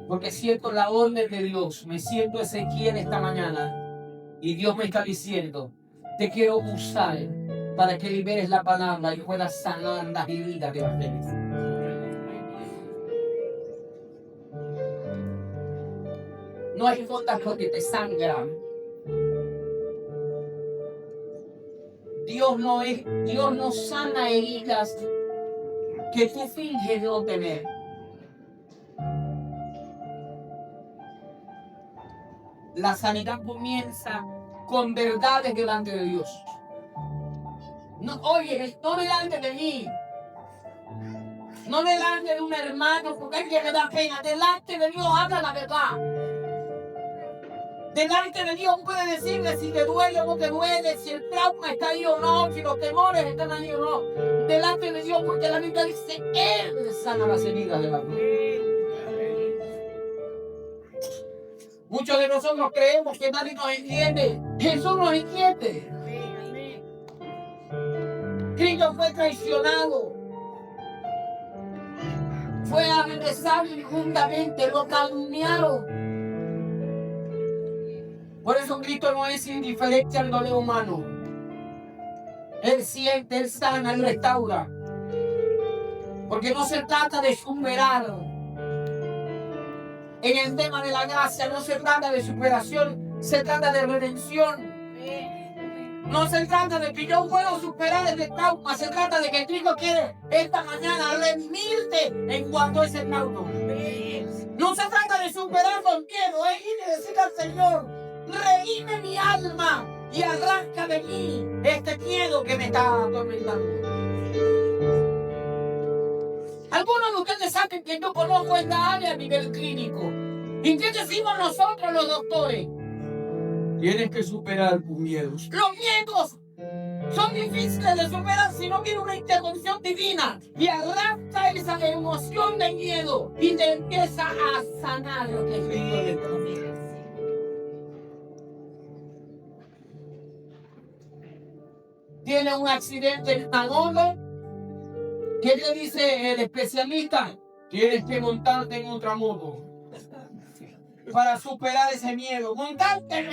Porque siento la orden de Dios, me siento Ezequiel esta mañana. Y Dios me está diciendo, te quiero usar para que liberes la palabra y puedas sanar las heridas de la gente. No hay gotas porque te sangran. Dios no sana heridas que tú finges no tener. La sanidad comienza con verdades delante de Dios. No, oye, no delante de mí. No delante de un hermano, porque hay que le da pena. Delante de Dios habla la verdad. Delante de Dios puede decirle si te duele o no te duele, si el trauma está ahí o no, si los temores están ahí o no. Delante de Dios, porque la Biblia dice, Él sana las heridas de la cruz. Muchos de nosotros creemos que nadie nos entiende. Jesús nos entiende. Cristo fue traicionado. Fue agresado injustamente, lo calumniaron. Por eso Cristo no es indiferente al dolor humano. Él siente, Él sana, Él restaura. Porque no se trata de superar. En el tema de la gracia no se trata de superación, se trata de redención. No se trata de que yo puedo superar ese trauma, se trata de que Cristo quiere esta mañana redimirte en cuanto a ese trauma. No se trata de superar con miedo, es ir y decirle al Señor, redime mi alma y arranca de mí este miedo que me está atormentando. Algunos de ustedes saben que yo conozco esta área a nivel clínico. ¿Y qué decimos nosotros los doctores? Tienes que superar tus miedos. Los miedos son difíciles de superar si no viene una intervención divina y arrastra esa emoción de miedo y te empieza a sanar lo que es dentro de ti. Tiene un accidente en Manolo. ¿Qué le dice el especialista? Tienes que montarte en otra moto para superar ese miedo. Montarme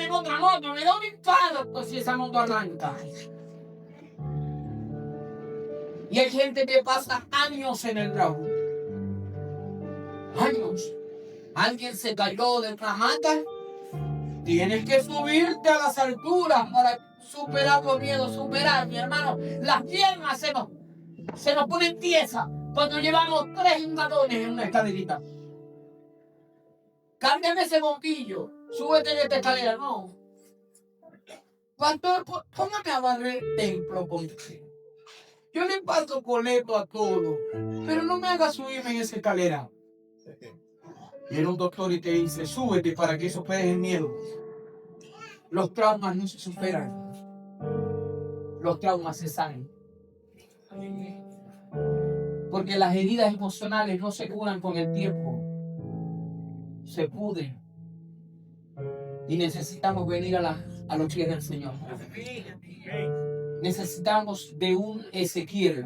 en otra moto. Me da un infarto si esa moto arranca. Y hay gente que pasa años en el trabajo. Años. Alguien se cayó de una hamaca. Tienes que subirte a las alturas para superar los miedos. Superar, mi hermano. Las piernas se nos ponen tiesas cuando llevamos 3 galones en una escalerita. Cámbiame ese bombillo. Súbete en esta escalera. No. Pastor, póngame a barrer el templo con usted. Yo le imparto coleto a todo, pero no me haga subirme en esa escalera. Viene un doctor y te dice, súbete para que superes el miedo. Los traumas no se superan. Los traumas se sanan. Porque las heridas emocionales no se curan con el tiempo. Se pudren. Y necesitamos venir a los pies del Señor. Necesitamos de un Ezequiel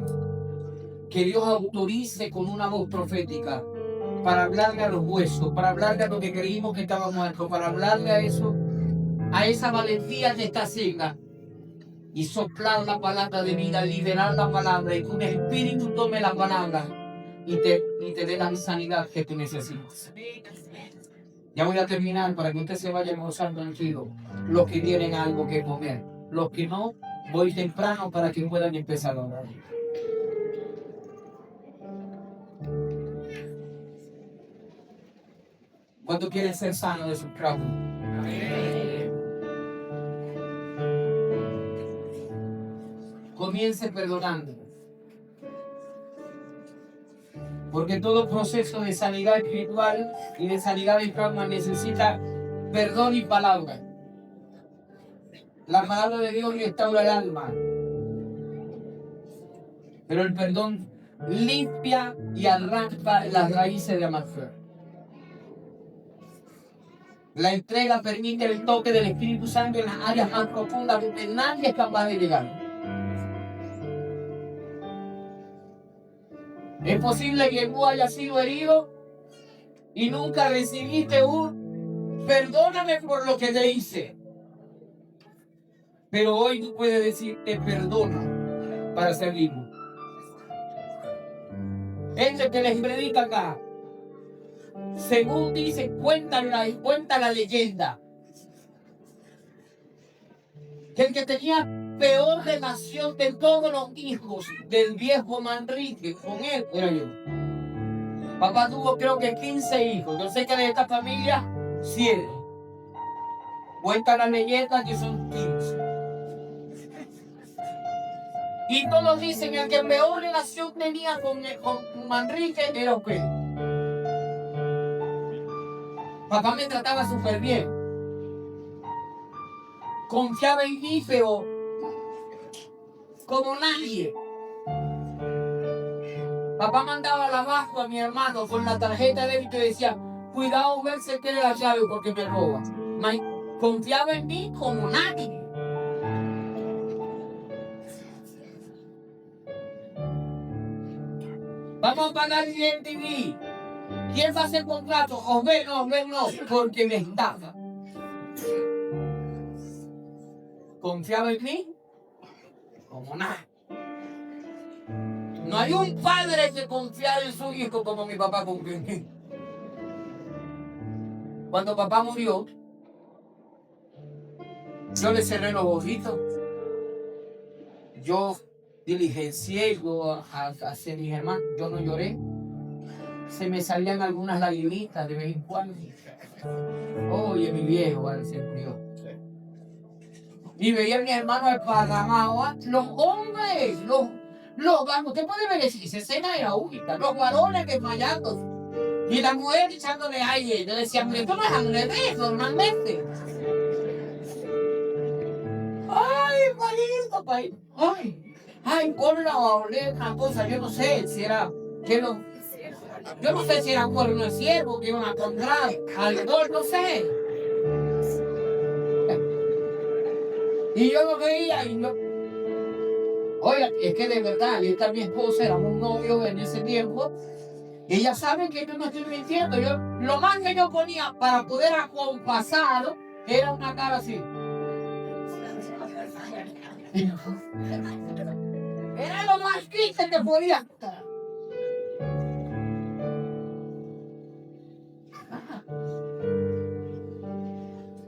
que Dios autorice con una voz profética para hablarle a los huesos, para hablarle a lo que creímos que estaba muerto, para hablarle a eso, a esa valentía que está ciega, y soplar la palabra de vida, liberar la palabra, y que un espíritu tome la palabra y te dé la sanidad que tú necesitas. Ya voy a terminar para que usted se vaya almorzando tranquilo. Los que tienen algo que comer, los que no, voy temprano para que puedan empezar a orar. ¿Cuánto quieren ser sanos de sus traumas? Comience perdonando. Porque todo proceso de sanidad espiritual y de sanidad de trauma necesita perdón y palabra. La palabra de Dios restaura el alma. Pero el perdón limpia y arranca las raíces de amargura. La entrega permite el toque del Espíritu Santo en las áreas más profundas donde nadie es capaz de llegar. Es posible que tú hayas sido herido y nunca recibiste un perdóname por lo que te hice. Pero hoy tú puedes decir te perdono para ser vivo. Este que les predica acá, según dice, cuenta la leyenda, que el que tenía peor relación de todos los hijos del viejo Manrique con él era yo. Papá tuvo creo que 15 hijos. Yo sé que de esta familia 7. Cuenta la leyenda que son 15. Y todos dicen que el que peor relación tenía con Manrique era usted. Papá me trataba súper bien. Confiaba en mí, pero como nadie. Papá mandaba al abajo a mi hermano con la tarjeta de débito y decía, cuidado, ver si tiene la llave porque me roba. Confiaba en mí como nadie. Vamos a pagar el DirecTV. ¿Quién va a hacer contrato? Osber no, porque me estafa. Confiaba en mí como nada. No hay un padre que confiara en su hijo como mi papá confió en mí. Cuando papá murió, yo le cerré los ojitos. Yo diligencié hacia mis hermanos. Yo no lloré. Se me salían algunas lagrimitas de vez en cuando. Oye, mi viejo, se murió. Y veía a mis hermanos esparramados. Los hombres, usted puede ver esa escena era única. Los varones que fallando. Y la mujer echándole aire. Yo decía, pero esto no es Andrés, normalmente. Ay, palito, país. Ay, con la otra cosa, yo no sé si era. Yo no sé si era un cuerno de ciervo que iban a comprar alrededor, no sé. Y yo lo veía y no. Oiga, es que de verdad, esta es mi esposa, éramos novios en ese tiempo. Y ella sabe que yo no estoy mintiendo. Lo más que yo ponía para poder acompasar era una cara así. Era lo más triste que podía estar.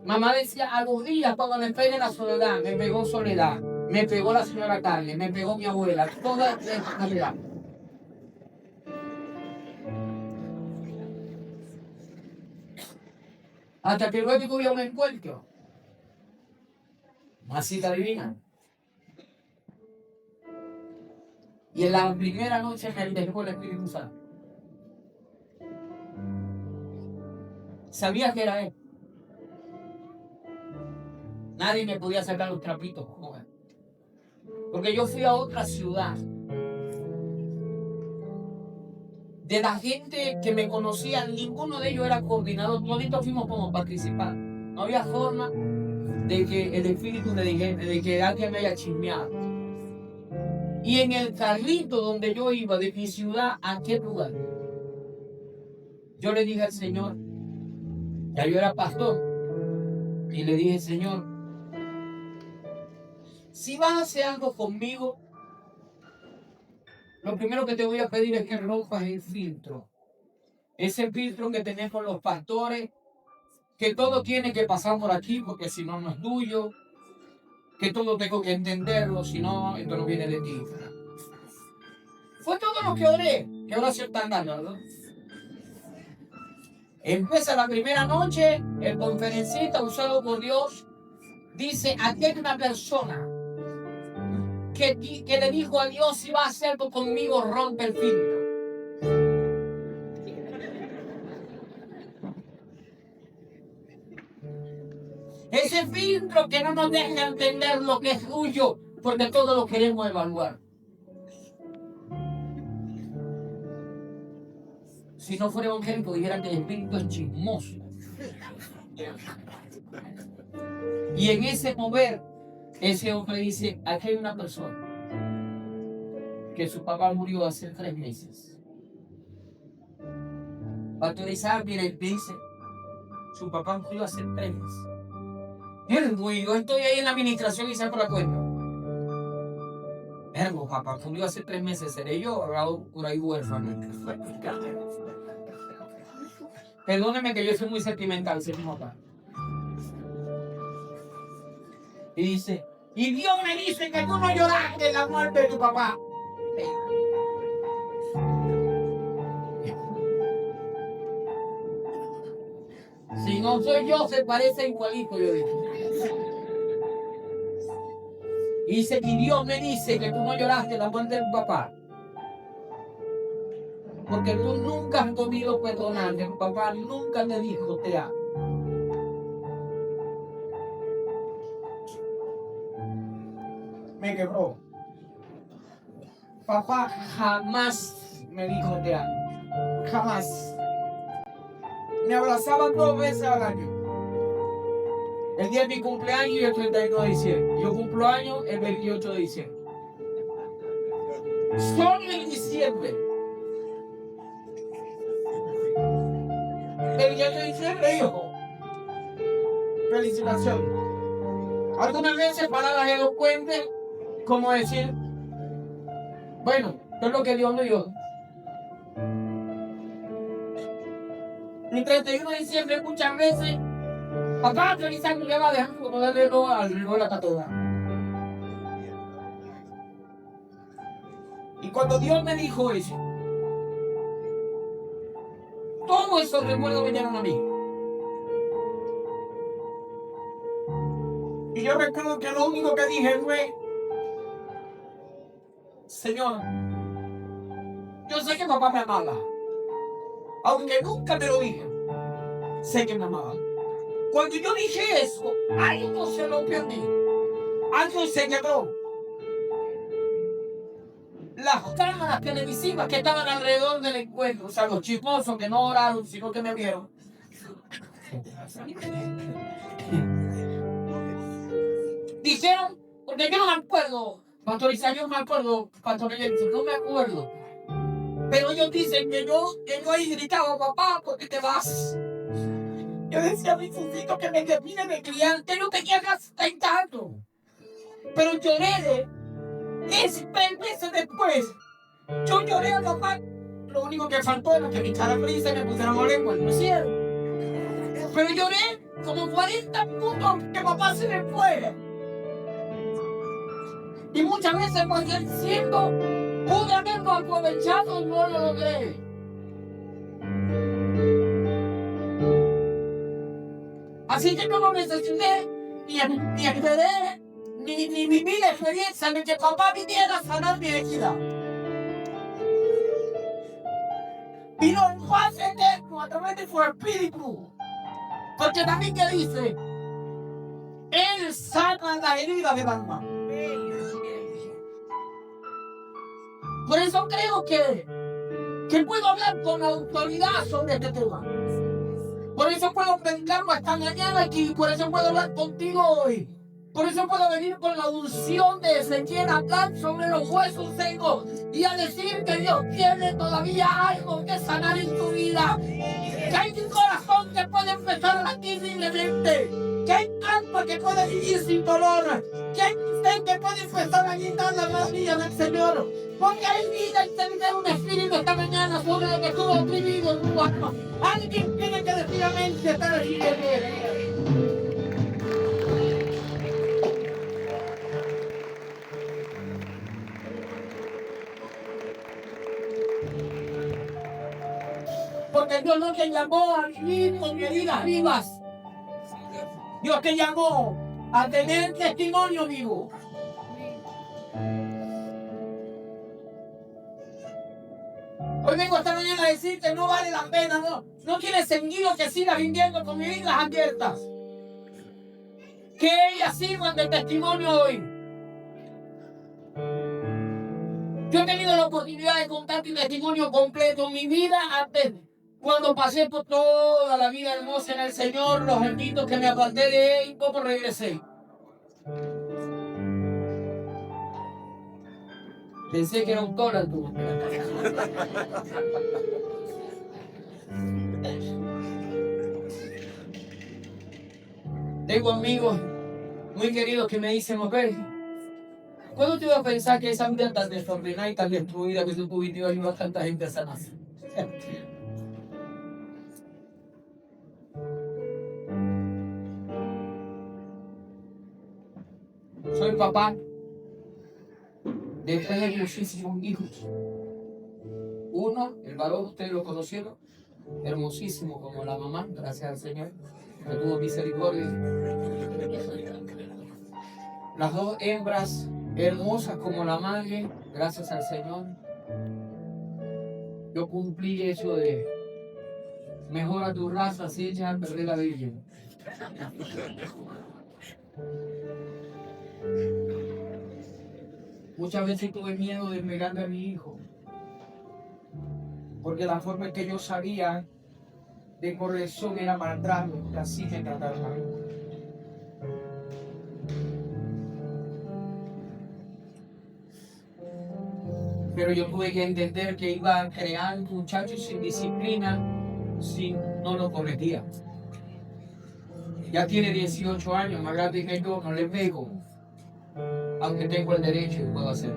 Mamá decía, a los días cuando me pegue la soledad, me pegó Soledad, me pegó la señora Carmen, me pegó mi abuela, toda esa Navidad. Hasta que luego tuve un encuentro. Una cita divina. Y en la primera noche me dejó el Espíritu Santo. Sabía que era él. Nadie me podía sacar los trapitos, joven. Porque yo fui a otra ciudad. De la gente que me conocía, ninguno de ellos era coordinador. Todos fuimos como participar. No había forma de que el Espíritu me dijera, de que alguien me haya chismeado. Y en el carrito donde yo iba de mi ciudad a aquel lugar, yo le dije al Señor, ya yo era pastor, y le dije, Señor, si vas a hacer algo conmigo, lo primero que te voy a pedir es que rompas el filtro. Ese filtro que tenemos los pastores, que todo tiene que pasar por aquí, porque si no, no es tuyo. Que todo tengo que entenderlo, si no, esto no viene de ti. Fue todo lo que oré. Que oración tan larga, ¿verdad? Empieza la primera noche, el conferencista usado por Dios dice, aquí hay una persona que le dijo a Dios, si va a hacer algo conmigo, rompe el filtro. Ese filtro que no nos deja entender lo que es tuyo, porque todo lo queremos evaluar. Si no fuera evangélico, dijeran que el espíritu es chismoso. Y en ese mover, ese hombre dice, aquí hay una persona que su papá murió hace 3 meses. Autorizar, mira, él dice, su papá murió hace 3 meses. Yo estoy ahí en la administración y saco la cuenta. Papá murió hace 3 meses, seré yo por ahí huérfano. Perdóneme que yo soy muy sentimental, señor papá. Y dice, y Dios me dice que tú no lloraste la muerte de tu papá. Si no soy yo, se parece igualito, yo dije. Y dice, y Dios me dice que tú no lloraste la muerte de tu papá. Porque tú nunca has podido perdonarte. Tu papá nunca te dijo te amo. Me quebró. Papá jamás me dijo te amo. Jamás. Me abrazaban 2 veces al año. El día de mi cumpleaños y el 31 de diciembre. Yo cumplo años el 28 de diciembre. Solo en diciembre. El 28 de diciembre, hijo. Felicitaciones. Algunas veces palabras elocuentes, como decir, bueno, esto es lo que Dios me dio. El 31 de diciembre muchas veces, papá, feliz año, le va a dejar como darle al río de la catedral. Y cuando Dios me dijo eso, todos esos recuerdos vinieron a mí. Y yo recuerdo que lo único que dije fue, Señor, yo sé que papá me amaba, aunque nunca me lo dije, sé que me amaba. Cuando yo dije eso, algo se rompió en mí, algo se quebró. Las cámaras televisivas que estaban alrededor del encuentro, o sea, los chismosos que no oraron, sino que me vieron, dijeron, porque yo no me acuerdo, Pastor Isaías, me acuerdo, Pastor Jensen, no me acuerdo, pero ellos dicen que yo ahí gritaba, papá, ¿por qué te vas? Yo decía, mi hijito, que me termine de criar, que no te quieras tanto. Pero lloré ese 3 meses después. Yo lloré a papá. Lo único que faltó era que me echara prisa y me pusieran a lengua, no es cierto. Pero lloré como 40 minutos que papá se me fue. Y muchas veces por ser siendo, pude haberlo aprovechado y no lo logré. Así que no necesité ni esperé, ni viví la experiencia de que papá viniera a sanar mi herida. Vino en paz eterno a través de su espíritu. Porque también que dice, Él sana la herida del alma. Por eso creo que puedo hablar con autoridad sobre este tema. Por eso puedo predicarlo esta mañana aquí, por eso puedo hablar contigo hoy. Por eso puedo venir con la unción de Ezequiel a hablar sobre los huesos secos y a decir que Dios tiene todavía algo que sanar en tu vida. Que hay un corazón que puede empezar a latir libremente. Que hay alma que puede vivir sin dolor. Que hay usted que puede empezar a gritar la maravilla del Señor. Porque hay vida y tener un espíritu esta mañana sobre lo que tú has vivido en tu alma. Alguien tiene que decir amén si está aquí. Porque Dios no te llamó a vivir con heridas vivas. Dios te llamó a tener testimonio vivo. Hoy vengo esta mañana a decir que no vale la pena, no tiene sentido que sigas viviendo con heridas abiertas. Que ellas sirvan de testimonio hoy. Yo he tenido la oportunidad de contar mi testimonio completo en mi vida antes. Cuando pasé por toda la vida hermosa en el Señor, los benditos que me aparté de Él y poco regresé. Pensé que era un toro tú. Tengo amigos muy queridos que me dicen, ok, ¿cuándo te ibas a pensar que esa vida tan desordenada y tan destruida que tú tuviste iba a ayudar a tanta gente a sanar? Soy papá de 3 hermosísimos hijos. Uno, el varón, ustedes lo conocieron, hermosísimo como la mamá, gracias al Señor, que tuvo misericordia. Las 2 hembras, hermosas como la madre, gracias al Señor. Yo cumplí eso de mejora tu raza, así echas a perder la virgen. Muchas veces tuve miedo de pegarle a mi hijo, porque la forma en que yo sabía de corrección era maltrato, y así me trataron a mí. Pero yo tuve que entender que iba a crear un muchacho sin disciplina si no lo corregía. Ya tiene 18 años, más grande que yo, no le pego, aunque tengo el derecho y puedo hacer.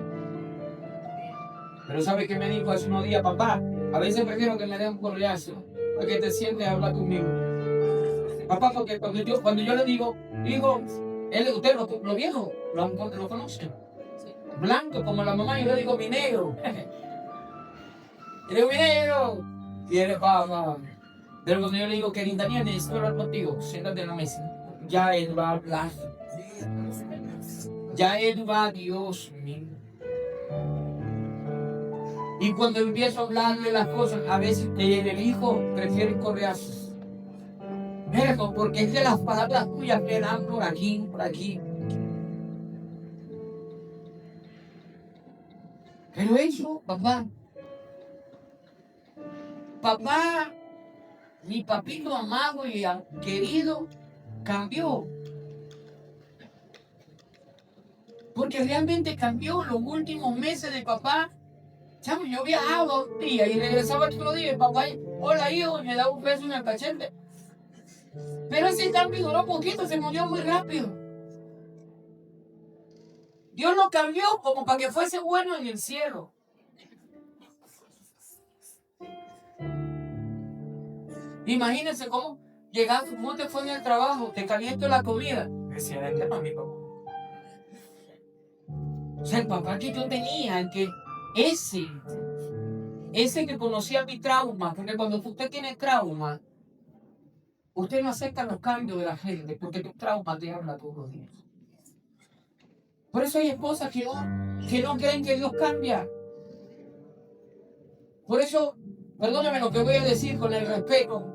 Pero ¿sabe qué me dijo hace unos días? Papá, a veces prefiero que me den un correazo para que te sientes a hablar conmigo. Papá, porque cuando yo le digo, hijo, usted lo viejo, lo conoce. Blanco como la mamá, yo le digo mi negro. Y le digo mi negro. Y él, papá. Pero cuando yo le digo, querida niña, necesito hablar contigo, siéntate en la mesa. Ya él va a hablar. Ya él va, Dios mío. Y cuando empiezo a hablarle las cosas, a veces el hijo prefiere correazos. Pero porque es que las palabras tuyas me dan por aquí, por aquí. Pero eso, papá, mi papito amado y querido, cambió. Porque realmente cambió los últimos meses de papá. Chamo, yo viajaba un día y regresaba otro día y papá, hola hijo, y me daba un beso en el cachete. Pero ese cambio duró poquito, se murió muy rápido. Dios lo cambió como para que fuese bueno en el cielo. Imagínense cómo llegando, cómo te fue en el trabajo, te caliento la comida. Decía, este no es mi papá. O sea, el papá que yo tenía, el que ese que conocía mi trauma, porque cuando usted tiene trauma, usted no acepta los cambios de la gente, porque tu trauma te habla todos los días. Por eso hay esposas que no creen que Dios cambia. Por eso, perdóname lo que voy a decir con el respeto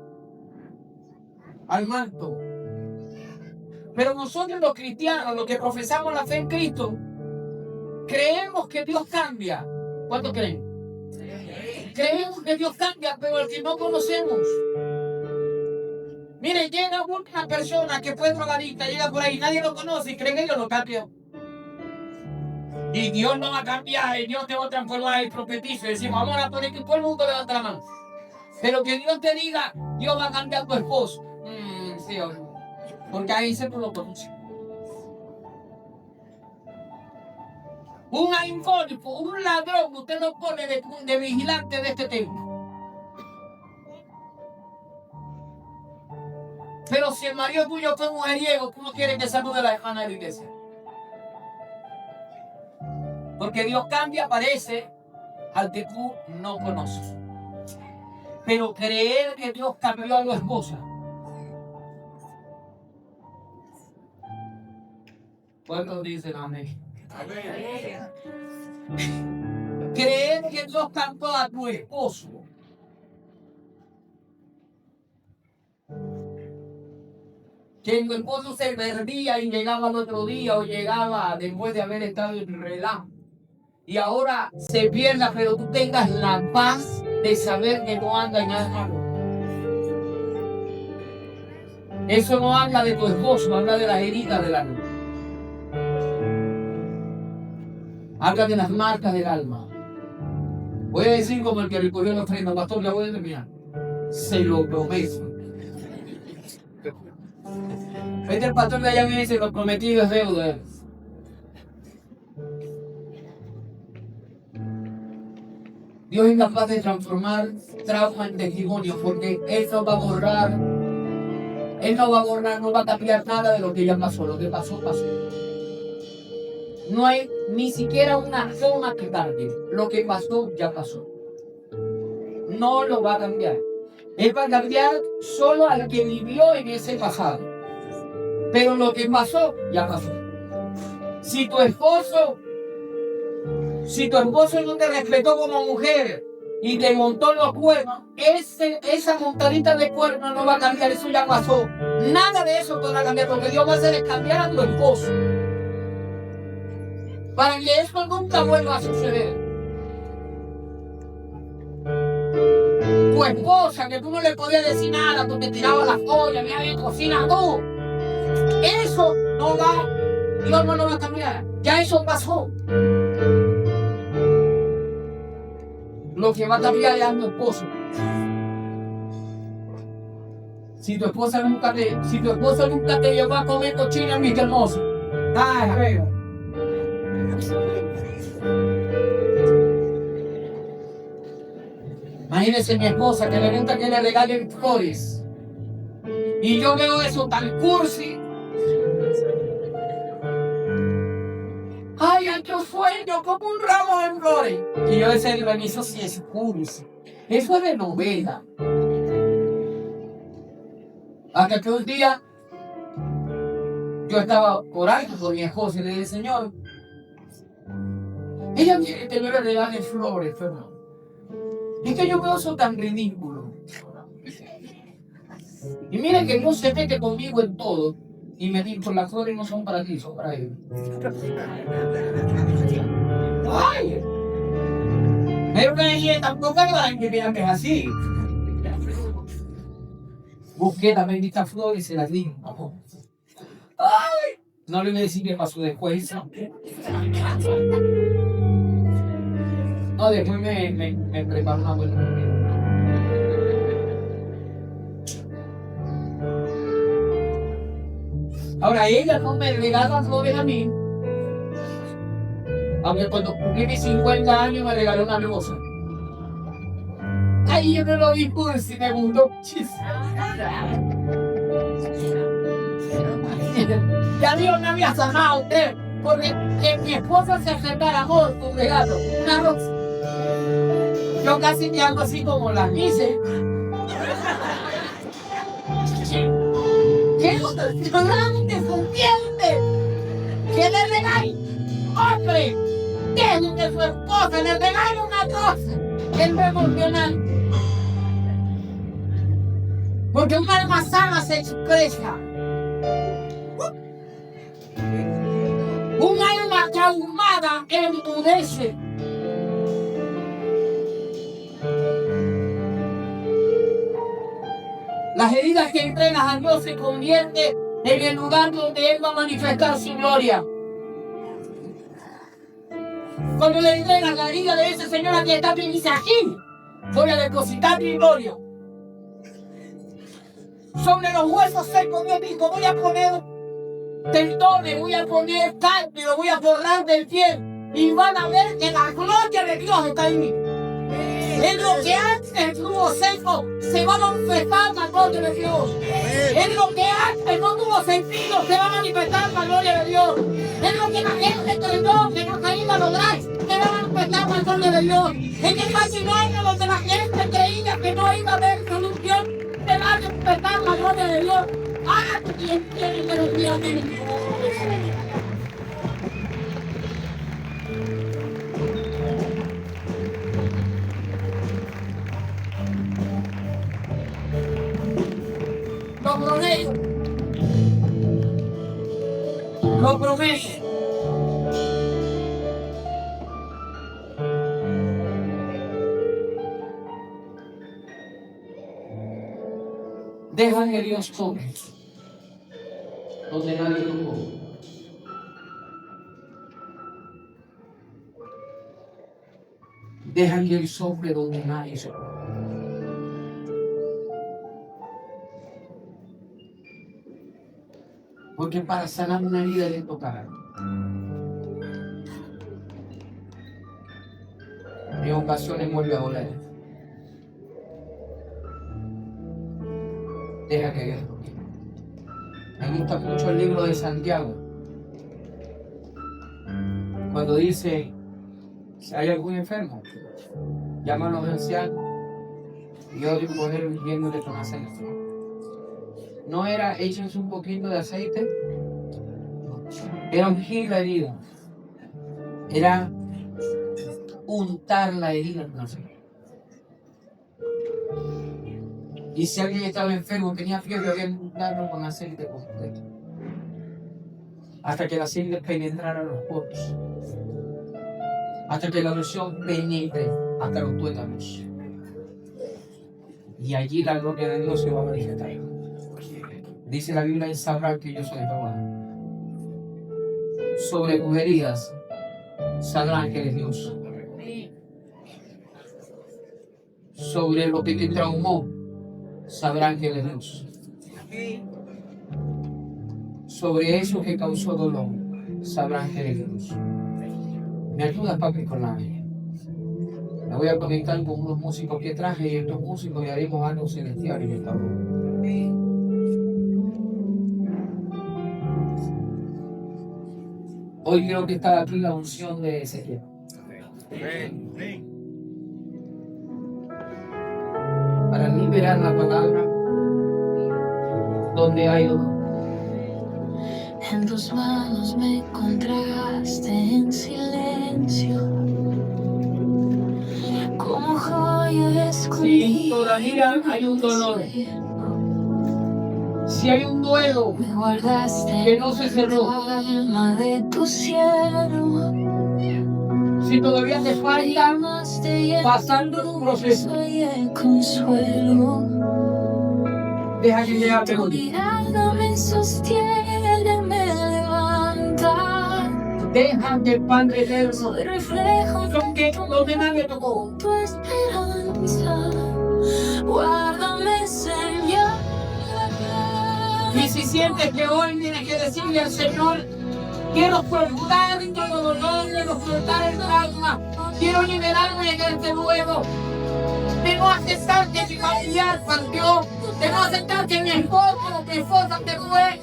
al manto. Pero nosotros los cristianos, los que profesamos la fe en Cristo, creemos que Dios cambia. ¿Cuántos creen? Creemos que Dios cambia, pero el que no conocemos, Mire, llega una persona que fue drogadicta, llega por ahí, nadie lo conoce y cree que Dios lo cambió. Y Dios no va a cambiar, y Dios te va a transformar, y profetizo. Y decimos, vamos a poner que todo el mundo levanta la mano. Pero que Dios te diga, Dios va a cambiar a tu esposo. Sí, porque ahí se lo conoce. Un alcohólico, un ladrón, usted lo pone de vigilante de este templo. Pero si el marido tuyo fue mujeriego, tú no quieres que salude la hermana de la iglesia. Porque Dios cambia, parece, al que tú no conoces. Pero creer que Dios cambió a tu esposa. ¿Cuántos dicen amén? Creer que Dios cambió a tu esposo. Que tu esposo se perdía y llegaba al otro día o llegaba después de haber estado en relajo. Y ahora se pierda, pero tú tengas la paz de saber que no anda en nada malo. Eso no habla de tu esposo, habla de las heridas del alma. Habla de las marcas del alma. Voy a decir como el que recogió la ofrenda, pastor, ya voy a terminar. Se lo prometo. El pastor de allá me dice, lo prometido es deuda. Dios es capaz de transformar trauma en testimonio, porque Él no va a borrar, no va a cambiar nada de lo que ya pasó. Lo que pasó, pasó. No hay ni siquiera una zona que cambie. Lo que pasó, ya pasó. No lo va a cambiar. Él va a cambiar solo al que vivió en ese pasado. Pero lo que pasó, ya pasó. Si tu esposo no te respetó como mujer y te montó los cuernos, esa montadita de cuernos no va a cambiar, eso ya pasó. Nada de eso podrá cambiar, porque Dios va a hacer cambiar a tu esposo. Para que eso nunca vuelva a suceder. Tu esposa, que tú no le podías decir nada porque tiraba las ollas, me había cocinado. Eso no va, Dios no lo va a cambiar. Ya eso pasó. Lo que va a cambiar es a tu esposo. Si tu esposa nunca te llevó a comer cochina, mi hermoso. Ay, a ver. Imagínese mi esposa que le gusta que le regalen flores. Y yo veo eso tan cursi. Ay, yo sueño como un ramo de flores. Y yo decía, eso sí es cursi. Eso es de novela. Hasta que un día yo estaba orando por mi esposa y le dije, Señor, ella quiere que yo le regale flores, Fernando. Es que yo veo eso tan ridículo. Y miren que Dios se mete conmigo en todo. Y me dijo, las flores no son para ti, son para él. ¡Ay! Pero que tampoco es que vean que es así. Busqué las benditas flores y se las di. ¡Ay! No le voy a decir qué pasó después. No, después me preparó una buena comida. Ahora, ella no me regala flores a mí. Aunque cuando cumplí mis 50 años me regaló una rosa. Ay, yo no lo vi por si me gustó muchísimo. Ya Dios me había sanado a usted, porque que mi esposa se regaló un regalo, una rosa. Yo casi me hago así como las hice. ¿Qué solamente se entiende? ¿Qué le regale? Hombre, dejen que su esposa le regale una cosa. Es emocionante. Porque un alma sana se expresa. Un alma traumada endurece. Las heridas que entregas a Dios se convierten en el lugar donde Él va a manifestar su gloria. Cuando le entregas la herida, le dice: Señor, aquí está mi, dice: aquí voy a depositar mi gloria. Sobre los huesos secos de mi hijo voy a poner tendones, voy a poner carne, lo voy a forrar del piel, y van a ver que la gloria de Dios está en mí. En lo que antes estuvo seco, se va a manifestar la gloria de Dios. En lo que antes no tuvo sentido, se va a manifestar la gloria de Dios. En lo que la gente creyó que no se iba a lograr, se va a manifestar la gloria de Dios. En el matrimonio donde la gente creía que no iba a haber solución, se va a manifestar la gloria de Dios. Hágate quien quiere que los días de Dios. Lo prometo. Lo prometo. Deja que Dios toque donde nadie tocó. Deja que Él sople donde nadie sopló. Porque para sanar una herida hay que tocar. En ocasiones vuelve a doler. Deja que Dios toque. Me gusta mucho el libro de Santiago, cuando dice: si hay algún enfermo, llama a los ancianos y oren por él viéndole con aceite. No era échense un poquito de aceite, era ungir la herida, era untar la herida con aceite. Y si alguien estaba enfermo, tenía fiebre, había que untarlo con aceite completo, hasta que el aceite penetrara los poros, hasta que la unción penetre hasta los tuétanos. Y allí la gloria de Dios se va a manifestar. Dice la Biblia: en sabrán que yo soy Jehová. Sobre tus heridas sabrán que eres Dios. Sobre lo que te traumó sabrán que eres Dios. Sobre eso que causó dolor sabrán que eres Dios. ¿Me ayudas, papi, con la mía? Me voy a conectar con unos músicos que traje, y estos músicos le haremos algo celestial en esta hora. Hoy creo que está aquí la unción de Ezequiel. Para liberar la palabra donde hay dolor. En tus manos me encontraste en silencio, como joya escondida. Si todavía hay un dolor, si hay un duelo Me guardaste que no se cerró, alma de tu siervo. si todavía te falta pasando un proceso, Soy el consuelo. deja que llegue Tu hoy. mirada me sostiene, me levanta. Deja que el Padre eterno Soy reflejo toque donde nadie tocó. tu esperanza. Guárdame, Señor. Y si sientes que hoy tienes que decirle al Señor: quiero soltar todo dolor, quiero soltar el trauma, quiero liberarme de este nuevo, de no aceptar que mi familiar partió, de no aceptar que mi esposo o mi esposa se fue,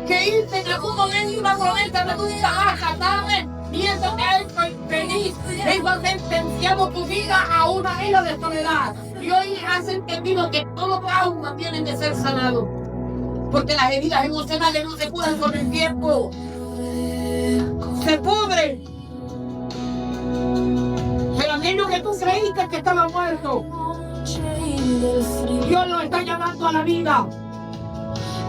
que irte en algún momento una promesa de tu vida a catarme, y eso te ha hecho infeliz. Eso ha sentenciado tu vida a una vida de soledad. Y hoy has entendido que todo trauma tiene que ser sanado, porque las heridas emocionales no se curan con el tiempo, se pudren. Pero aquello que tú creíste que estaba muerto, Dios lo está llamando a la vida.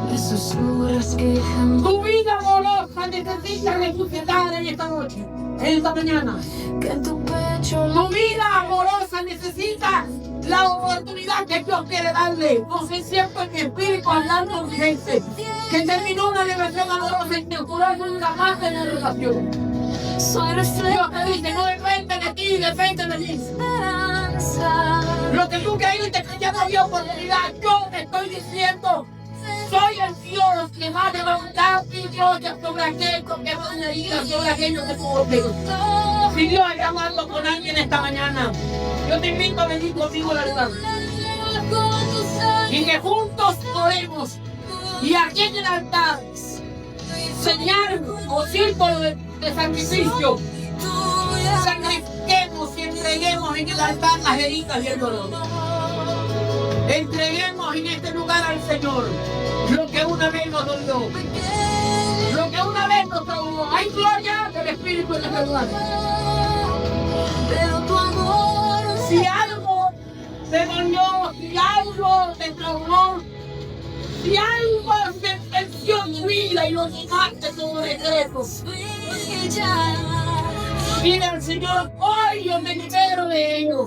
Me susurras que jamás Tu vida amorosa necesita resucitar en esta noche, en esta mañana. que en tu pecho Tu vida amorosa necesita la oportunidad que Dios quiere darle. No sé, siempre en mi espíritu hablando con gente que terminó una relación amorosa y que juró nunca más tener relación. Soy Dios reflejo te dice, no depende de ti, depende de mí. de esperanza. Lo que tú creíste que ya no había oportunidad, yo te estoy diciendo, soy el Dios que va a levantar mi gloria sobre aquello que van a ir, sobre aquello que tú olvidas. Si Dios está hablando con alguien esta mañana, yo te invito a venir conmigo a la altar y que juntos oremos. Y aquí en el altar, señal o símbolo de sacrificio, sacrifiquemos y entreguemos en el altar las heridas y el dolor. Entreguemos en este lugar al Señor lo que una vez nos dolió, lo que una vez nos traumó. Hay gloria del Espíritu de Jehová. Pero tu amor Si algo te dolió, si algo te traumó, si algo se venció en tu vida y lo tomaste como decreto, brilla. dile al Señor, hoy yo me libero de ello.